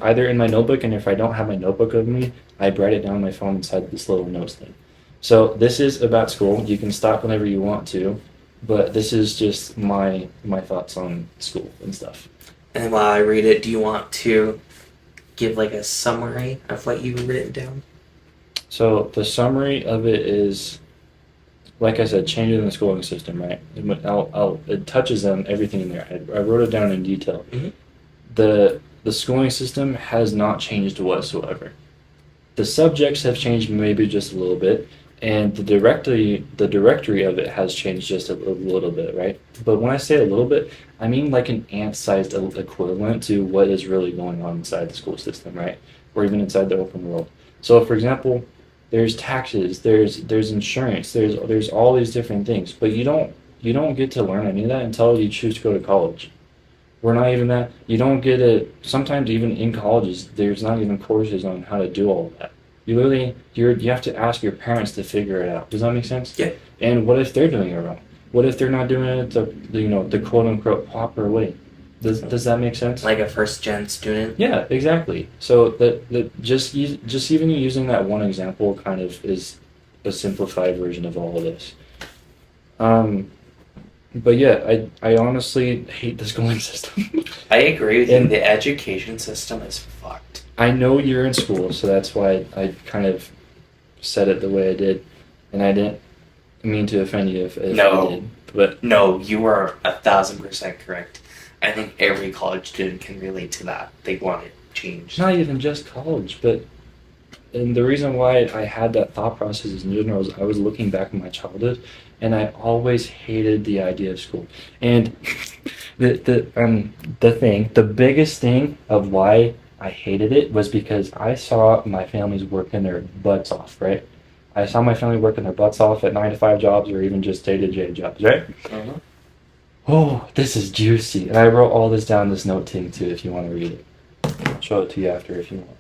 Either in my notebook, and if I don't have my notebook with me, I write it down on my phone inside this little notes thing. So this is about school. You can stop whenever you want to, but this is just my thoughts on school and stuff. And while I read it, do you want to give like a summary of what you've written down? So the summary of it is, like I said, changes in the schooling system, right? It touches on everything in there. I wrote it down in detail. Mm-hmm. The schooling system has not changed whatsoever. The subjects have changed maybe just a little bit, and the directory of it has changed just a little bit, right? But when I say a little bit, I mean like an ant-sized equivalent to what is really going on inside the school system, right? Or even inside the open world. So, for example, there's taxes, there's insurance, there's all these different things, but you don't get to learn any of that until you choose to go to college. We're not even that. You don't get it. Sometimes even in colleges, there's not even courses on how to do all of that. You have to ask your parents to figure it out. Does that make sense? Yeah. And what if they're doing it wrong? What if they're not doing it the quote unquote proper way? Does that make sense? Like a first gen student? Yeah, exactly. So just even using that one example kind of is a simplified version of all of this. But yeah, I honestly hate the schooling system. I agree with you. The education system is fucked. I know you're in school, so that's why I kind of said it the way I did, and I didn't mean to offend you if I did. But no, you are 1,000% correct. I think every college student can relate to that. They want it changed. Not even just college, but and the reason why I had that thought process in general is I was looking back at my childhood, and I always hated the idea of school. And the biggest thing of why I hated it was because I saw my families working their butts off, right? I saw my family working their butts off at 9-to-5 jobs or even just day-to-day jobs, right? Mm-hmm. Oh, this is juicy. And I wrote all this down in this note thing too if you want to read it. I'll show it to you after if you want.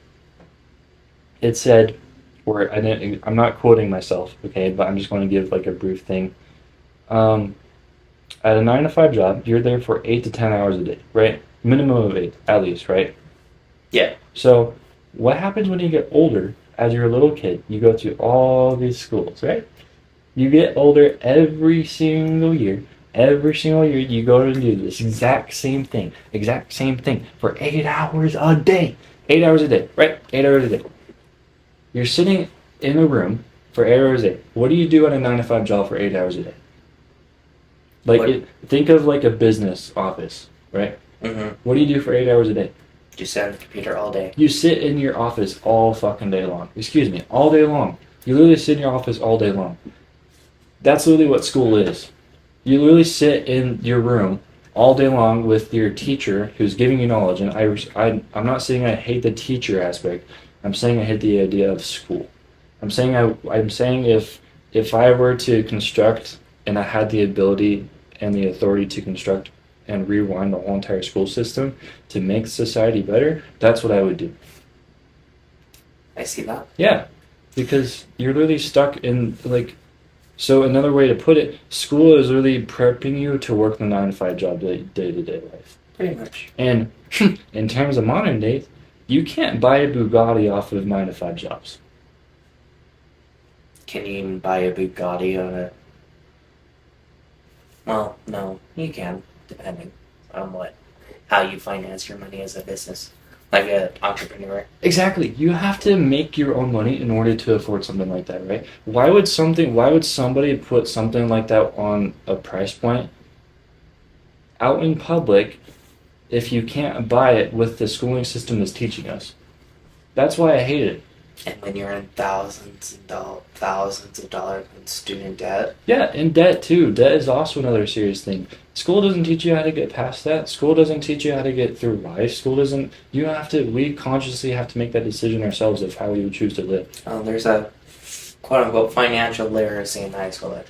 It said, I'm not quoting myself, okay, but I'm just going to give like a brief thing. At a 9-to-5 job, you're there for 8 to 10 hours a day, right? Minimum of 8, at least, right? Yeah. So what happens when you get older? As you're a little kid, you go to all these schools, right? You get older every single year. Every single year, you go to do this exact same thing for 8 hours a day. 8 hours a day, right? 8 hours a day. You're sitting in a room for 8 hours a day. What do you do at a 9-to-5 job for 8 hours a day? Think of like a business office, right? Mm-hmm. What do you do for 8 hours a day? Just sit on the computer all day. You sit in your office all fucking day long. Excuse me, all day long. You literally sit in your office all day long. That's literally what school is. You literally sit in your room all day long with your teacher who's giving you knowledge. And I'm not saying I hate the teacher aspect. I'm saying I hate the idea of school. I'm saying if I were to construct and I had the ability and the authority to construct and rewind the whole entire school system to make society better, that's what I would do. I see that. Yeah, because you're literally stuck in so another way to put it, school is really prepping you to work the 9-to-5 job day-to-day life. Pretty much. And in terms of modern days, you can't buy a Bugatti off of 9-to-5 jobs. Can you even buy a Bugatti on a... Well, no, you can, depending on how you finance your money as a business. Like an entrepreneur. Exactly. You have to make your own money in order to afford something like that, right? Why would somebody put something like that on a price point out in public if you can't buy it with the schooling system that's teaching us? That's why I hate it. And when you're in thousands of dollars in student debt. Yeah, in debt too. Debt is also another serious thing. School doesn't teach you how to get past that. School doesn't teach you how to get through life. We consciously have to make that decision ourselves of how we would choose to live. There's a quote-unquote financial literacy in high school that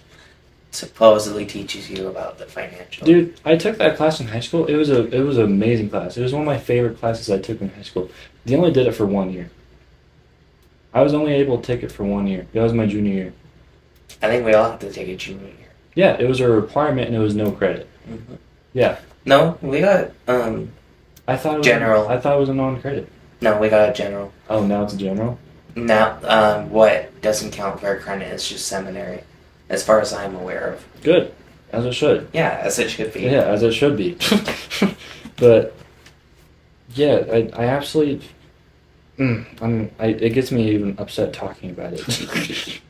supposedly teaches you about the financial. Dude, I took that class in high school. It was an amazing class. It was one of my favorite classes I took in high school. They only did it for 1 year. I was only able to take it for 1 year. That was my junior year. I think we all have to take it junior year. Yeah, it was a requirement and it was no credit. Mm-hmm. Yeah. No, we got, I I thought it was General. I thought it was a non-credit. No, we got a general. Oh, now it's a general? Now, what doesn't count for a credit is just seminary, as far as I'm aware of. Good. As it should. Yeah, as it should be. Yeah, as it should be. But, yeah, I absolutely... it gets me even upset talking about it.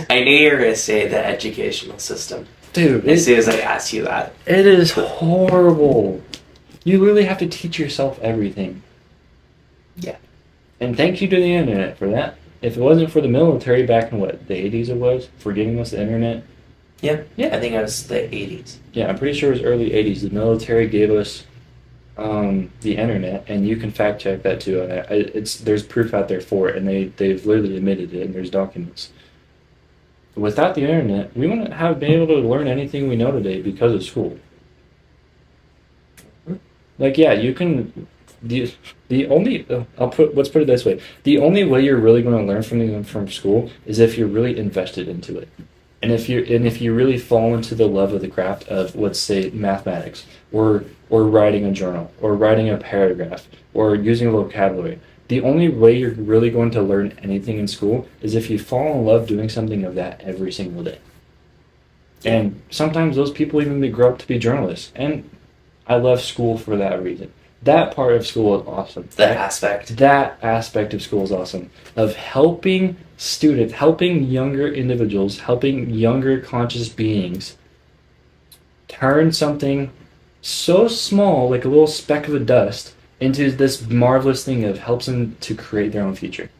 I knew you were going to say the educational system. Dude, as soon as I asked you that. It is horrible. You literally have to teach yourself everything. Yeah. And thank you to the internet for that. If it wasn't for the military back in, what, the 80s it was, for giving us the internet? Yeah. Yeah. I think it was the 80s. Yeah, I'm pretty sure it was early 80s. The military gave us the internet, and you can fact check that too. There's proof out there for it, and they've literally admitted it, and there's documents. Without the internet, we wouldn't have been able to learn anything we know today because of school. Like, yeah, you can. The only let's put it this way: the only way you're really going to learn from school is if you're really invested into it, and if you really fall into the love of the craft of, let's say, mathematics, or writing a journal, or writing a paragraph, or using a vocabulary. The only way you're really going to learn anything in school is if you fall in love doing something of that every single day. And sometimes those people even grow up to be journalists, and I love school for that reason. That part of school is awesome. That aspect of school is awesome. Of helping students, helping younger individuals, helping younger conscious beings turn something so small, like a little speck of dust, into this marvelous thing of helps them to create their own future.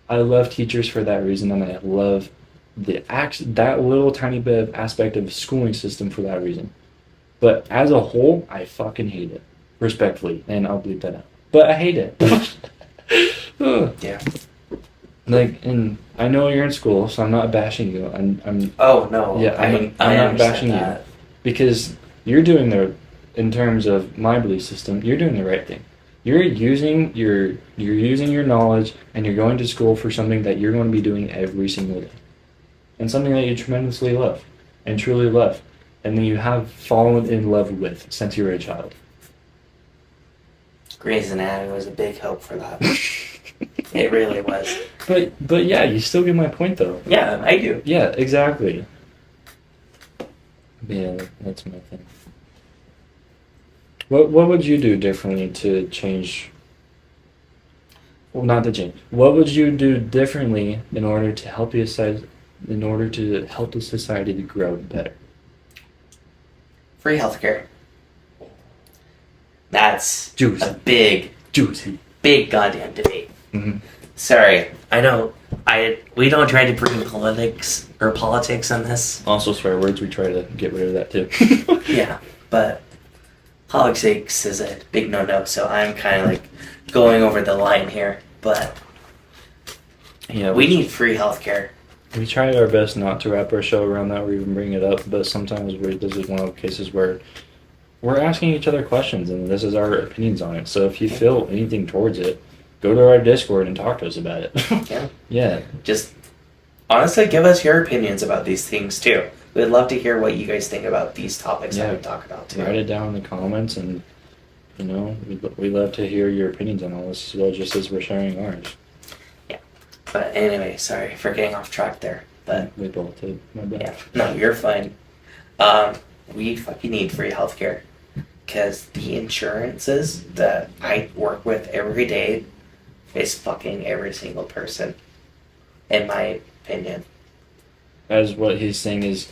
I love teachers for that reason, and I love that little tiny bit of aspect of the schooling system for that reason. But as a whole, I fucking hate it. Respectfully, and I'll bleep that out. But I hate it. Yeah. Like, and I know you're in school, so I'm not bashing you. I'm. Oh no. Yeah, I'm not bashing you because you're doing in terms of my belief system, you're doing the right thing. You're using your knowledge, and you're going to school for something that you're going to be doing every single day, and something that you tremendously love and truly love, and then you have fallen in love with since you were a child. Grey's Anatomy was a big help for that. It really was. But yeah, you still get my point though. Yeah, I do. Yeah, exactly. Yeah, that's my thing. What would you do differently to change? Well, not to change. What would you do differently in order to help the society to grow better? Free healthcare. That's Juicy. a big goddamn debate. Mm-hmm. Sorry, I know we don't try to bring politics on this. Also swear words, we try to get rid of that too. Yeah, but politics is a big no-no, so I'm kind of like going over the line here. But yeah, we need free healthcare. We tried our best not to wrap our show around that or even bring it up, but sometimes this is one of the cases where we're asking each other questions, and this is our opinions on it. So if you feel anything towards it, go to our Discord and talk to us about it. Yeah. Yeah. Just honestly give us your opinions about these things too. We'd love to hear what you guys think about these topics that we talk about too. Write it down in the comments, and we love to hear your opinions on all this as well, just as we're sharing ours. Yeah. But anyway, sorry for getting off track there. But we both did. My bad. Yeah. No, you're fine. We fucking need free healthcare. Because the insurances that I work with every day is fucking every single person, in my opinion. As what he's saying is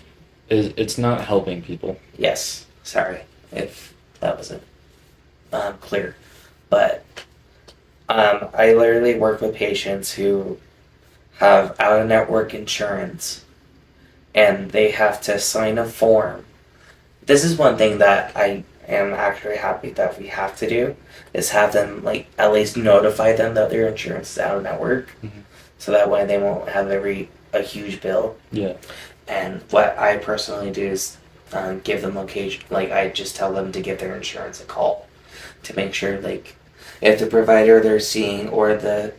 it's not helping people. Yes, sorry if that wasn't clear. But I literally work with patients who have out-of-network insurance, and they have to sign a form. This is one thing that I am actually happy that we have to do, is have them, like, at least notify them that their insurance is out of network, so that way they won't have a huge bill. Yeah. And what I personally do is give them location, like, I just tell them to give their insurance a call to make sure, like, if the provider they're seeing or the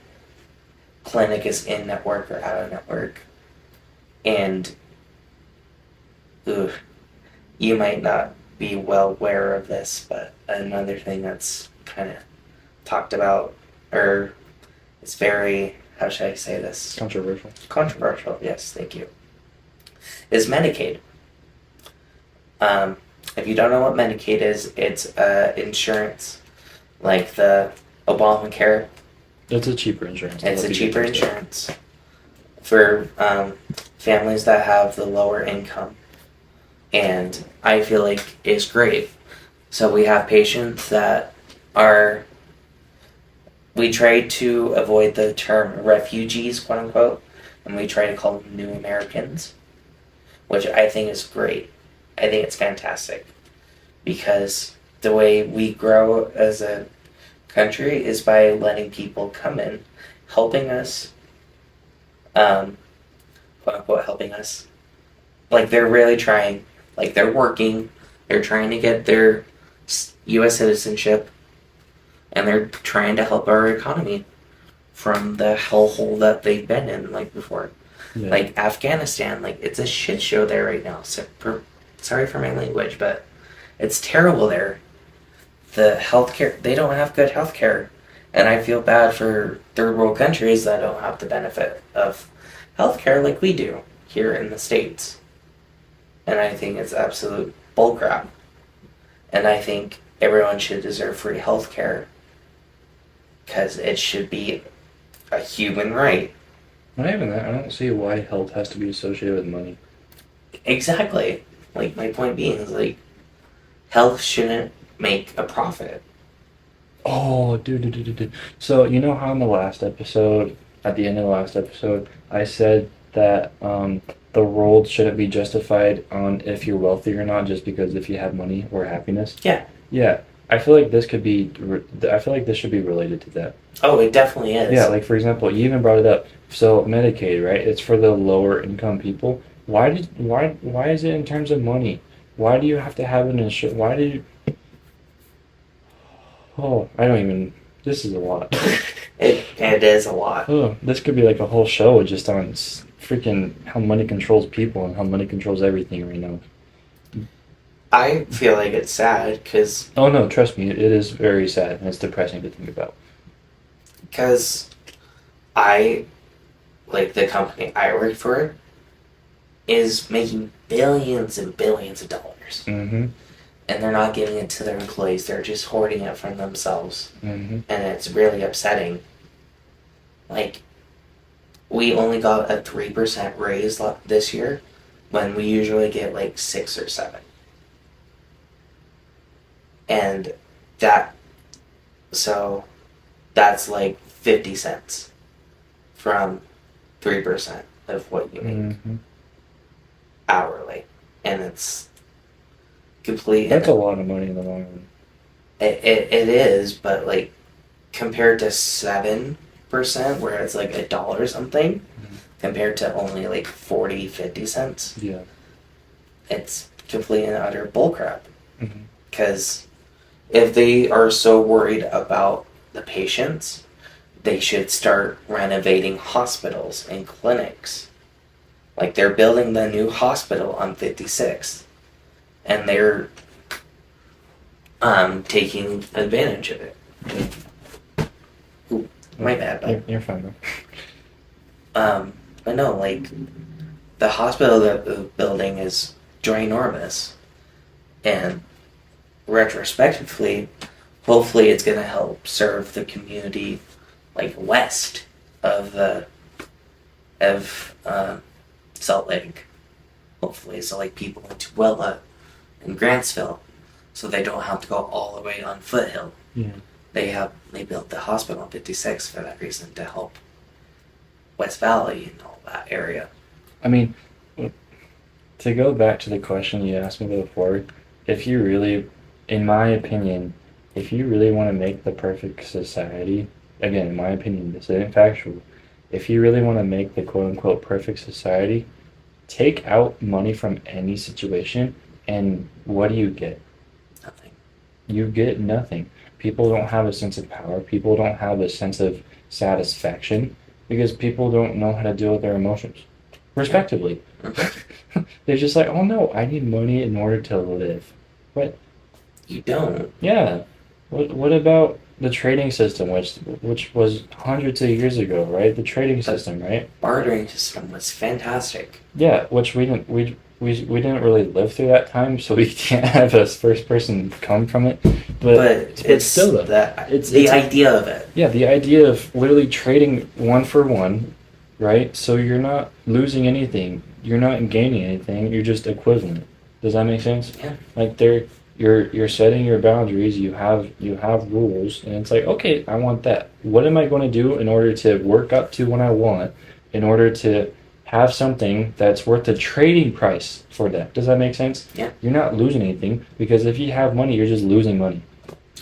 clinic is in network or out of network. And you might not be well aware of this, but another thing that's kind of talked about, or it's very, how should I say this? Controversial. Controversial, yes, thank you. Is Medicaid. If you don't know what Medicaid is, it's insurance, like the Obamacare. It's a cheaper insurance. It's a cheaper insurance for families that have the lower income. And I feel like it's great. So we have patients that are, we try to avoid the term refugees, quote unquote, and we try to call them new Americans, which I think is great. I think it's fantastic because the way we grow as a country is by letting people come in, helping us, quote unquote, helping us. Like, they're really trying, like, they're working, they're trying to get their U.S. citizenship, and they're trying to help our economy from the hellhole that they've been in, like, before. Yeah. Like, Afghanistan, like, it's a shit show there right now. So, sorry for my language, but it's terrible there. The healthcare, they don't have good healthcare. And I feel bad for third world countries that don't have the benefit of healthcare like we do here in the States. And I think it's absolute bullcrap. And I think everyone should deserve free healthcare because it should be a human right. Not even that. I don't see why health has to be associated with money. Exactly. Like, my point being is, like, health shouldn't make a profit. Oh, dude. So, you know how in the last episode, at the end of the last episode, I said that the world shouldn't be justified on if you're wealthy or not, just because if you have money or happiness? Yeah. Yeah. I feel like this could be, I feel like this should be related to that. Oh, it definitely is. Yeah, like, for example, you even brought it up. So, Medicaid, right? It's for the lower income people. Why is it in terms of money? Why do you have to have an insurance? Why do you... Oh, I don't even... This is a lot. It is a lot. Oh, this could be like a whole show just on freaking how money controls people and how money controls everything right now. I feel like it's sad because... Oh no, trust me, it is very sad and it's depressing to think about. Because the company I work for is making billions and billions of dollars. Mm-hmm. And they're not giving it to their employees. They're just hoarding it from themselves. Mm-hmm. And it's really upsetting. Like, we only got a 3% raise this year when we usually get like 6 or 7. And that's like 50 cents from 3% of what you make. Mm-hmm. Hourly, and it's complete. That's a lot of money in the long run. It is, but like compared to 7%, where it's like $1 something, mm-hmm. compared to only like 40-50 cents. Yeah, it's complete and utter bullcrap. Because mm-hmm. if they are so worried about the patients, they should start renovating hospitals and clinics. Like, they're building the new hospital on 56th, and they're taking advantage of it. Ooh, my bad, bud. You're fine, though. But no, like, the hospital that they're building is ginormous, and retrospectively, hopefully it's going to help serve the community, like, west of Salt Lake, hopefully, so like people in Tooele and Grantsville, so they don't have to go all the way on Foothill. Yeah. They built the hospital on 56 for that reason, to help West Valley and all that area. I mean, to go back to the question you asked me before, if you really, in my opinion, if you really want to make the perfect society, again, in my opinion, this isn't factual, if you really want to make the quote-unquote perfect society, take out money from any situation, and what do you get? Nothing. You get nothing. People don't have a sense of power. People don't have a sense of satisfaction because people don't know how to deal with their emotions, respectively. They're just like, oh no, I need money in order to live. What? You don't. Yeah. What about the trading system, which was hundreds of years ago, right? The trading system, right? Bartering system was fantastic. Yeah, which we didn't really live through that time, so we can't have a first person come from it. But It's still, though, the idea of it. yeah, the idea of literally trading one for one, right? So you're not losing anything, you're not gaining anything, you're just equivalent. Does that make sense? Yeah. Like you're setting your boundaries, you have rules, and it's like, okay, I want that. What am I going to do in order to work up to what I want, in order to have something that's worth the trading price for that? Does that make sense? Yeah. You're not losing anything, because if you have money, you're just losing money.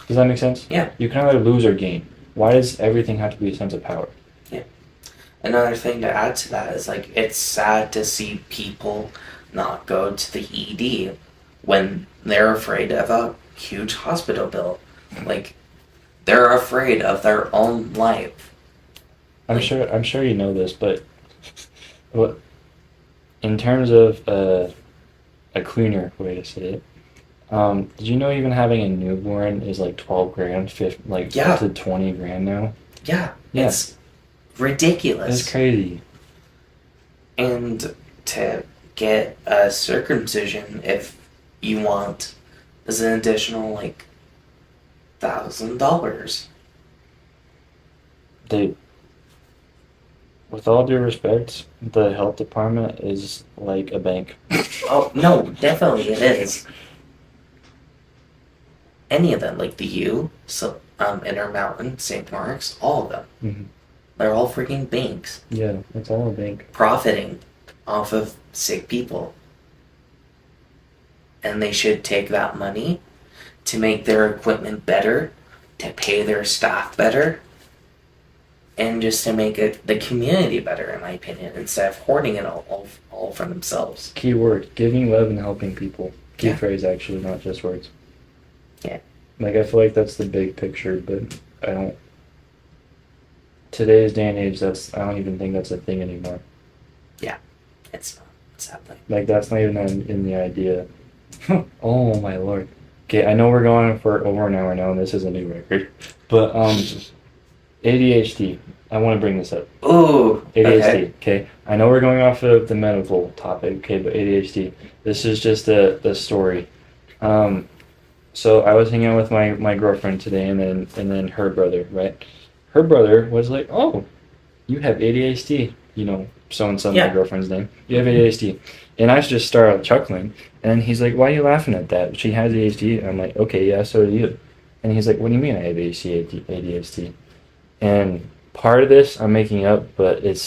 Does that make sense? Yeah. You can either lose or gain. Why does everything have to be a sense of power? Yeah. Another thing to add to that is, like, it's sad to see people not go to the ED when they're afraid of a huge hospital bill. Like, they're afraid of their own life. I'm sure you know this, but what in terms of a cleaner way to say it, did you know even having a newborn is like 12 grand, up to 20 grand now? Yeah. Yeah. It's ridiculous. That's crazy. And to get a circumcision, if you want, is an additional like $1,000. With all due respect, the health department is like a bank. Oh no, definitely it is. Any of them, like the U, Intermountain, St. Mark's, all of them. Mm-hmm. They're all freaking banks. Yeah, it's all a bank. Profiting off of sick people. And they should take that money to make their equipment better, to pay their staff better, and just to make the community better, in my opinion, instead of hoarding it all for themselves. Key word: giving love and helping people. Key Yeah. phrase, actually, not just words. Yeah. Like, I feel like that's the big picture, but I don't. Today's day and age, I don't even think that's a thing anymore. Yeah, it's not. It's happening. Like, that's not even in the idea. Oh my lord. Okay, I know we're going for over an hour now, and this is a new record. But ADHD. I want to bring this up. Ooh. ADHD. Okay. I know we're going off of the medical topic. Okay, but ADHD. This is just the story. So I was hanging out with my girlfriend today, and then her brother. Right. Her brother was like, "Oh, you have ADHD." You know, so and so, my girlfriend's name. You have ADHD. And I just started chuckling. And he's like, "Why are you laughing at that? She has ADHD." And I'm like, "Okay, yeah, so do you." And he's like, "What do you mean I have ADHD?" And part of this I'm making up, but it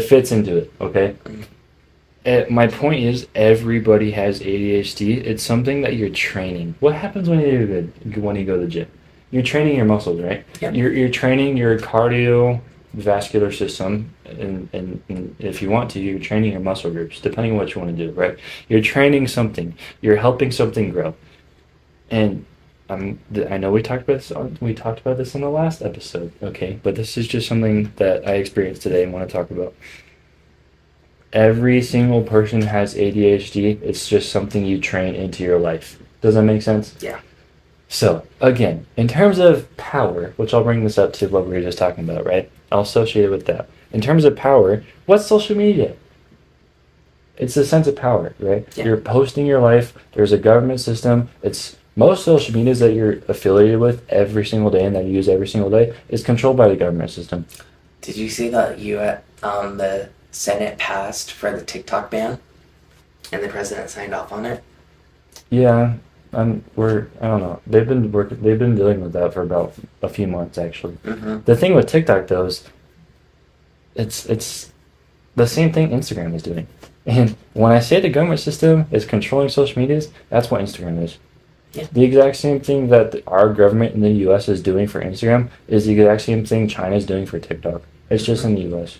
fits into it, okay? My point is, everybody has ADHD. It's something that you're training. What happens when you go to the gym? You're training your muscles, right? Yeah. You're training your cardiovascular system, and if you want to, you're training your muscle groups, depending on what you want to do, right? You're training something. You're helping something grow. And I know we talked about this in the last episode, okay? But this is just something that I experienced today and want to talk about. Every single person has ADHD. It's just something you train into your life. Does that make sense? Yeah. So, again, in terms of power, which I'll bring this up to what we were just talking about, right? I'll associate it with that. In terms of power, what's social media? It's a sense of power, right? Yeah. You're posting your life. There's a government system. Most social medias that you're affiliated with every single day and that you use every single day is controlled by the government system. Did you see that the Senate passed for the TikTok ban, and the president signed off on it? Yeah, I don't know. They've been dealing with that for about a few months, actually. Mm-hmm. The thing with TikTok, though, is it's the same thing Instagram is doing. And when I say the government system is controlling social medias, that's what Instagram is. Yeah. The exact same thing that our government in the U.S. is doing for Instagram is the exact same thing China is doing for TikTok. It's just in the U.S.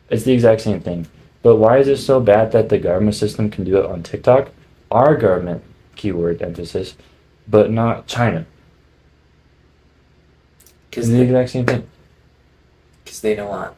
It's the exact same thing. But why is it so bad that the government system can do it on TikTok? Our government, keyword emphasis, but not China. It's the exact same thing. Because they don't want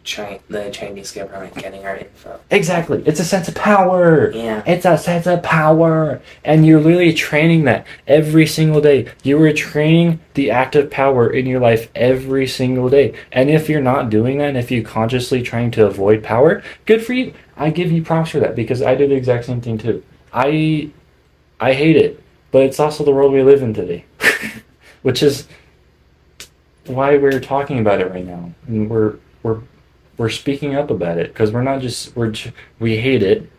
the Chinese government getting our info. Exactly. It's a sense of power. Yeah. It's a sense of power. And you're literally training that every single day. You are training the active power in your life every single day. And if you're not doing that, and if you're consciously trying to avoid power, good for you. I give you props for that because I do the exact same thing too. I hate it, but it's also the world we live in today. Which is why we're talking about it right now. And we're speaking up about it because we hate it,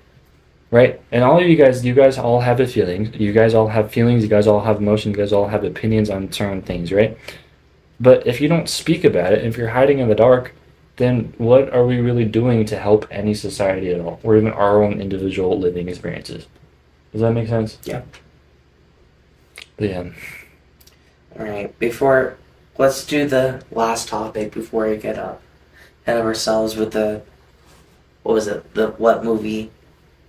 right? And all of you guys all have the feelings. You guys all have feelings. You guys all have emotions. You guys all have opinions on certain things, right? But if you don't speak about it, if you're hiding in the dark, then what are we really doing to help any society at all, or even our own individual living experiences? Does that make sense? Yeah. But yeah. All right. Let's do the last topic before we get up ahead of ourselves with what movie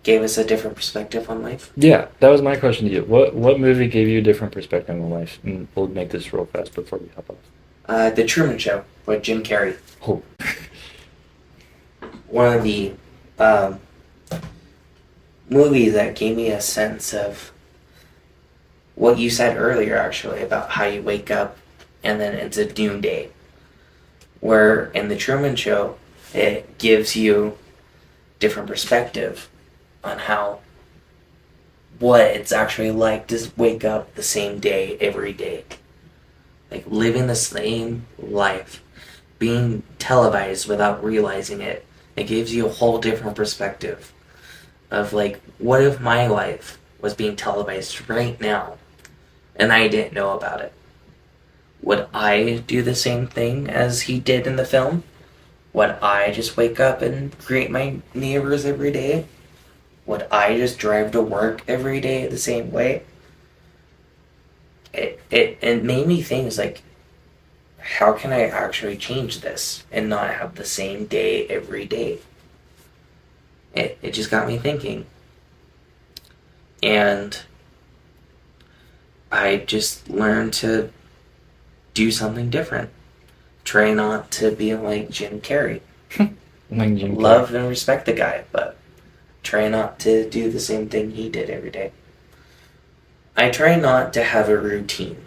gave us a different perspective on life? Yeah, that was my question to you. What movie gave you a different perspective on life? And we'll make this real fast before we hop off. The Truman Show with Jim Carrey. Oh. One of the movies that gave me a sense of what you said earlier, actually, about how you wake up and then it's a new day. Where in the Truman Show, it gives you different perspective on what it's actually like to wake up the same day every day. Like living the same life, being televised without realizing it. It gives you a whole different perspective of like, what if my life was being televised right now and I didn't know about it? Would I do the same thing as he did in the film? Would I just wake up and greet my neighbors every day? Would I just drive to work every day the same way? It made me think, like, how can I actually change this and not have the same day every day? It just got me thinking. And I just learned to do something different. Try not to be like Jim Carrey. Love and respect the guy, but try not to do the same thing he did every day. I try not to have a routine.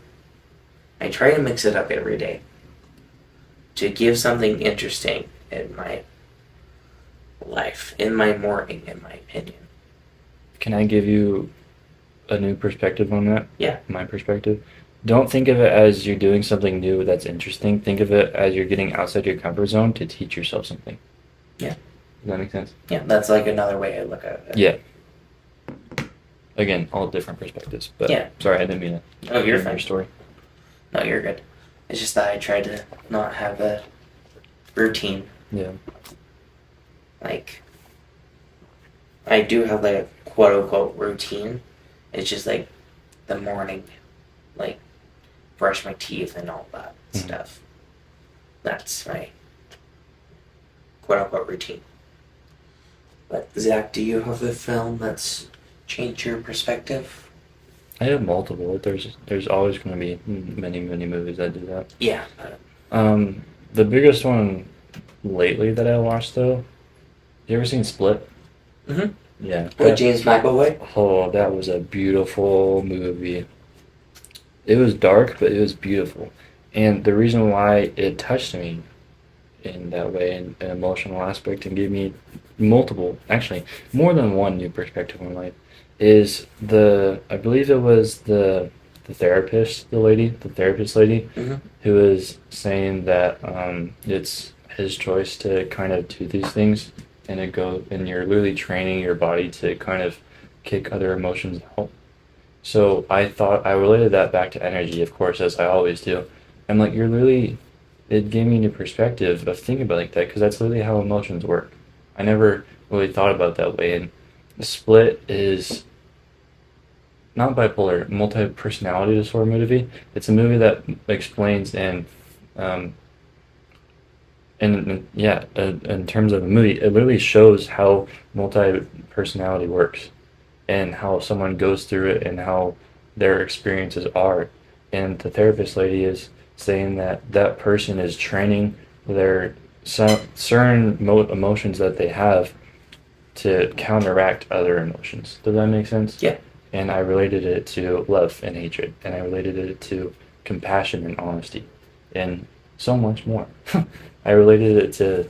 I try to mix it up every day to give something interesting in my life, in my morning, in my opinion. Can I give you a new perspective on that? Yeah. My perspective? Don't think of it as you're doing something new that's interesting. Think of it as you're getting outside your comfort zone to teach yourself something. Yeah. Does that make sense? Yeah, that's like another way I look at it. Yeah. Again, all different perspectives. But yeah. Sorry, I didn't mean to. Oh, you're fine. Your story. No, you're good. It's just that I try to not have a routine. Yeah. Like, I do have like a quote-unquote routine. It's just like the morning, like brush my teeth and all that stuff. That's my quote-unquote routine. But Zach, do you have a film that's changed your perspective? I have multiple. There's always going to be many movies that do that. Yeah. The biggest one lately that I watched though, you ever seen Split? Mm-hmm. Yeah. With James McAvoy? Oh, that was a beautiful movie. It was dark, but it was beautiful. And the reason why it touched me in that way, an emotional aspect, and gave me actually more than one new perspective on life, is I believe it was the therapist lady, Mm-hmm. who was saying that it's his choice to kind of do these things, and you're literally training your body to kind of kick other emotions out. So I thought I related that back to energy, of course, as I always do. I'm like, it gave me a new perspective of thinking about it like that, because that's literally how emotions work. I never really thought about it that way. And Split is not bipolar, multi-personality disorder movie. It's a movie that explains in terms of the movie, it literally shows how multi-personality works and how someone goes through it and how their experiences are. And the therapist lady is saying that person is training their certain emotions that they have to counteract other emotions. Does that make sense? Yeah. And I related it to love and hatred, and I related it to compassion and honesty, and so much more. I related it to,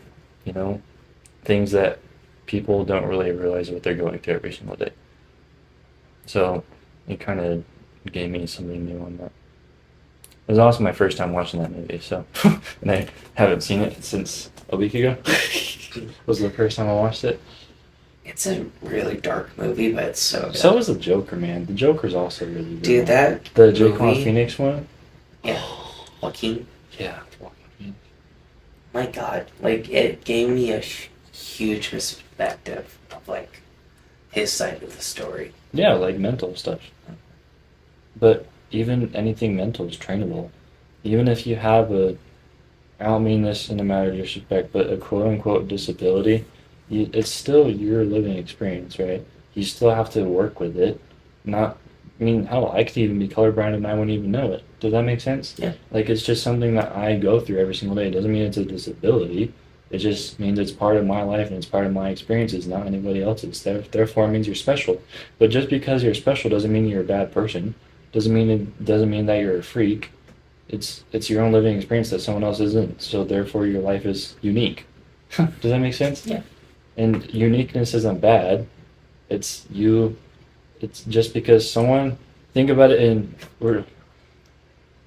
things that people don't really realize what they're going through every single day. So it kind of gave me something new on that. It was also my first time watching that movie, so and I haven't seen it since a week ago. Was the first time I watched it. It's a really dark movie, but it's so good. So was the Joker, man. The Joker's also really good. Dude, that the Joaquin Phoenix one. Yeah, Joaquin. Yeah, Joaquin Phoenix. My God, like it gave me a huge perspective of like his side of the story. Yeah, like mental stuff. But even anything mental is trainable. Even if you have I don't mean this in a matter of disrespect, but a quote-unquote disability, it's still your living experience, right? You still have to work with it. Hell, I could even be colorblind and I wouldn't even know it. Does that make sense? Yeah. Like, it's just something that I go through every single day. It doesn't mean it's a disability. It just means it's part of my life and it's part of my experiences, not anybody else's. Therefore, it means you're special. But just because you're special doesn't mean you're a bad person. Doesn't mean that you're a freak. It's your own living experience that someone else isn't. So therefore, your life is unique. Does that make sense? Yeah. And uniqueness isn't bad. It's just because someone, think about it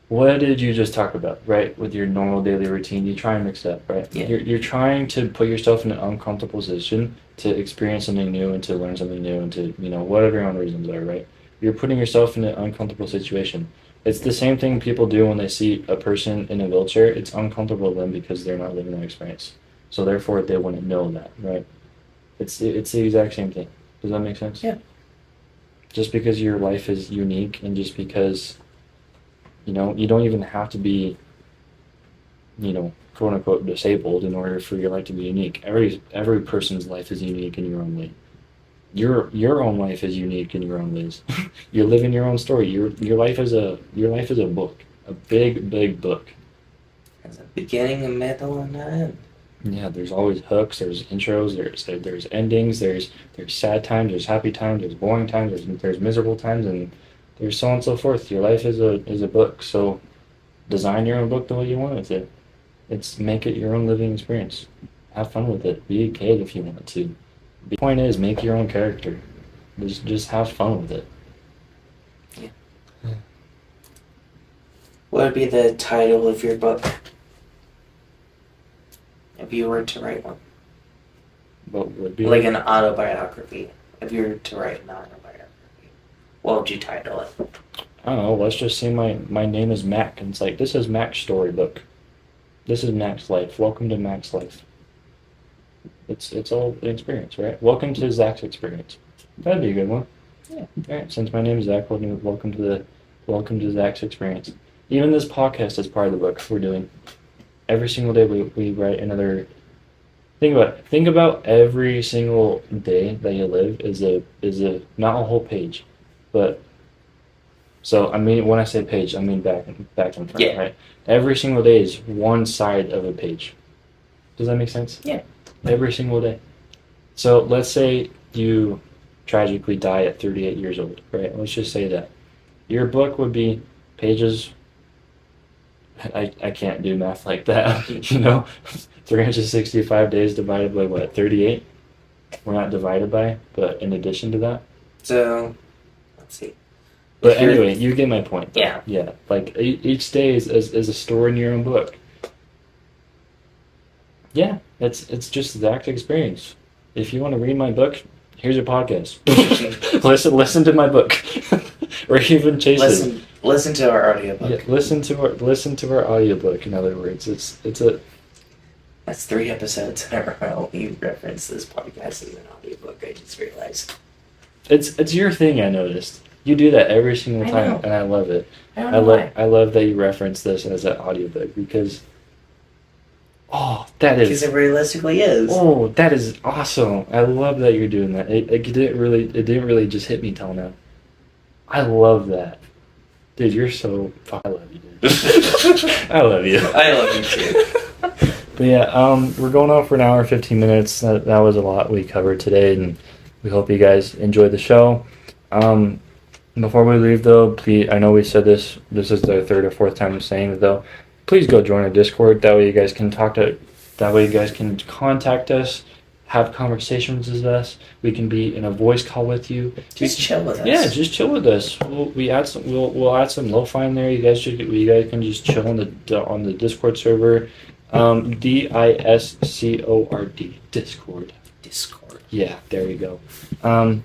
what did you just talk about, right? With your normal daily routine, you try and mix it up, right? Yeah. You're trying to put yourself in an uncomfortable position to experience something new and to learn something new and to, whatever your own reasons are, right? You're putting yourself in an uncomfortable situation. It's the same thing people do when they see a person in a wheelchair. It's uncomfortable to them because they're not living their experience. So therefore, they wouldn't know that, right? It's the exact same thing. Does that make sense? Yeah. Just because your life is unique and just because, you don't even have to be, quote unquote disabled in order for your life to be unique. Every person's life is unique in your own way. Your own life is unique in your own ways. You're living your own story. Your life is a book, a big book. There's a beginning, a middle, and an end. Yeah, there's always hooks. There's intros. There's endings. There's sad times. There's happy times. There's boring times. There's miserable times, and there's so on and so forth. Your life is a book. So design your own book the way you want it to. It's make it your own living experience. Have fun with it. Be a kid if you want to. The point is, make your own character. Just have fun with it. Yeah. What would be the title of your book? If you were to write one. What would be like an autobiography. If you were to write an autobiography, what would you title it? I don't know. Let's just say my name is Mac, and it's like, this is Mac's storybook. This is Mac's life. Welcome to Mac's life. It's all an experience, right? Welcome to Zach's experience. That'd be a good one. Yeah. All right. Since my name is Zach, welcome to Zach's experience. Even this podcast is part of the book we're doing. Every single day we write another. Think about it. Think about every single day that you live is a not a whole page, but. So when I say page, I mean back and front, yeah. Right? Every single day is one side of a page. Does that make sense? Yeah. Every single day. So let's say you tragically die at 38 years old, right? Let's just say that. Your book would be pages. I can't do math like that, 365 days divided by what, 38? We're not divided by, but in addition to that. So, let's see. But anyway, you get my point. Though. Yeah. Yeah. Like each day is a story in your own book. Yeah, it's just Zach's experience. If you want to read my book, here's your podcast. listen to my book, or even chase it. Listen to our audiobook. Yeah, listen to our audiobook. In other words, That's 3 episodes in a row. You reference this podcast as an audiobook. I just realized. It's your thing. I noticed you do that every single time, and I love it. I love that you reference this as an audiobook because. Oh, that is. Because it realistically is. Oh, that is awesome! I love that you're doing that. It didn't really just hit me till now. I love that, dude. You're so. I love you, dude. I love you. I love you too. But yeah, we're going on for an hour and 15 minutes. That was a lot we covered today, and we hope you guys enjoyed the show. Before we leave, though, please, I know we said this is the third or fourth time I'm saying it, though. Please go join our Discord. That way you guys can contact us, have conversations with us. We can be in a voice call with you. Just chill with us. Yeah, just chill with us. We'll add some lo-fi in there. You guys can just chill on the Discord server. DISCORD Discord. Yeah, there you go. But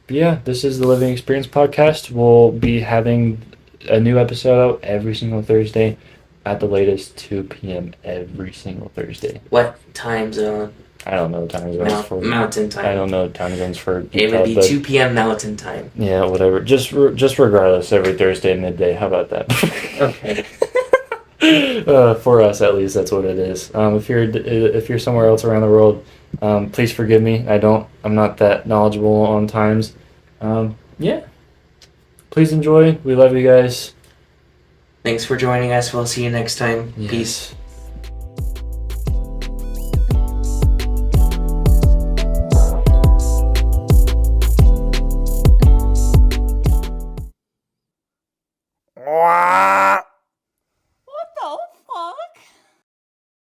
yeah, this is the Living Experience Podcast. We'll be having a new episode out every single Thursday, at the latest 2 p.m. every single Thursday. What time zone? I don't know time zones for Mountain Time. I don't know time zones for. It would be 2 p.m. Mountain Time. Yeah, whatever. Just regardless, every Thursday midday. How about that? Okay. For us, at least, that's what it is. If you're somewhere else around the world, please forgive me. I'm not that knowledgeable on times. Yeah. Please enjoy. We love you guys. Thanks for joining us. We'll see you next time. Yes. Peace.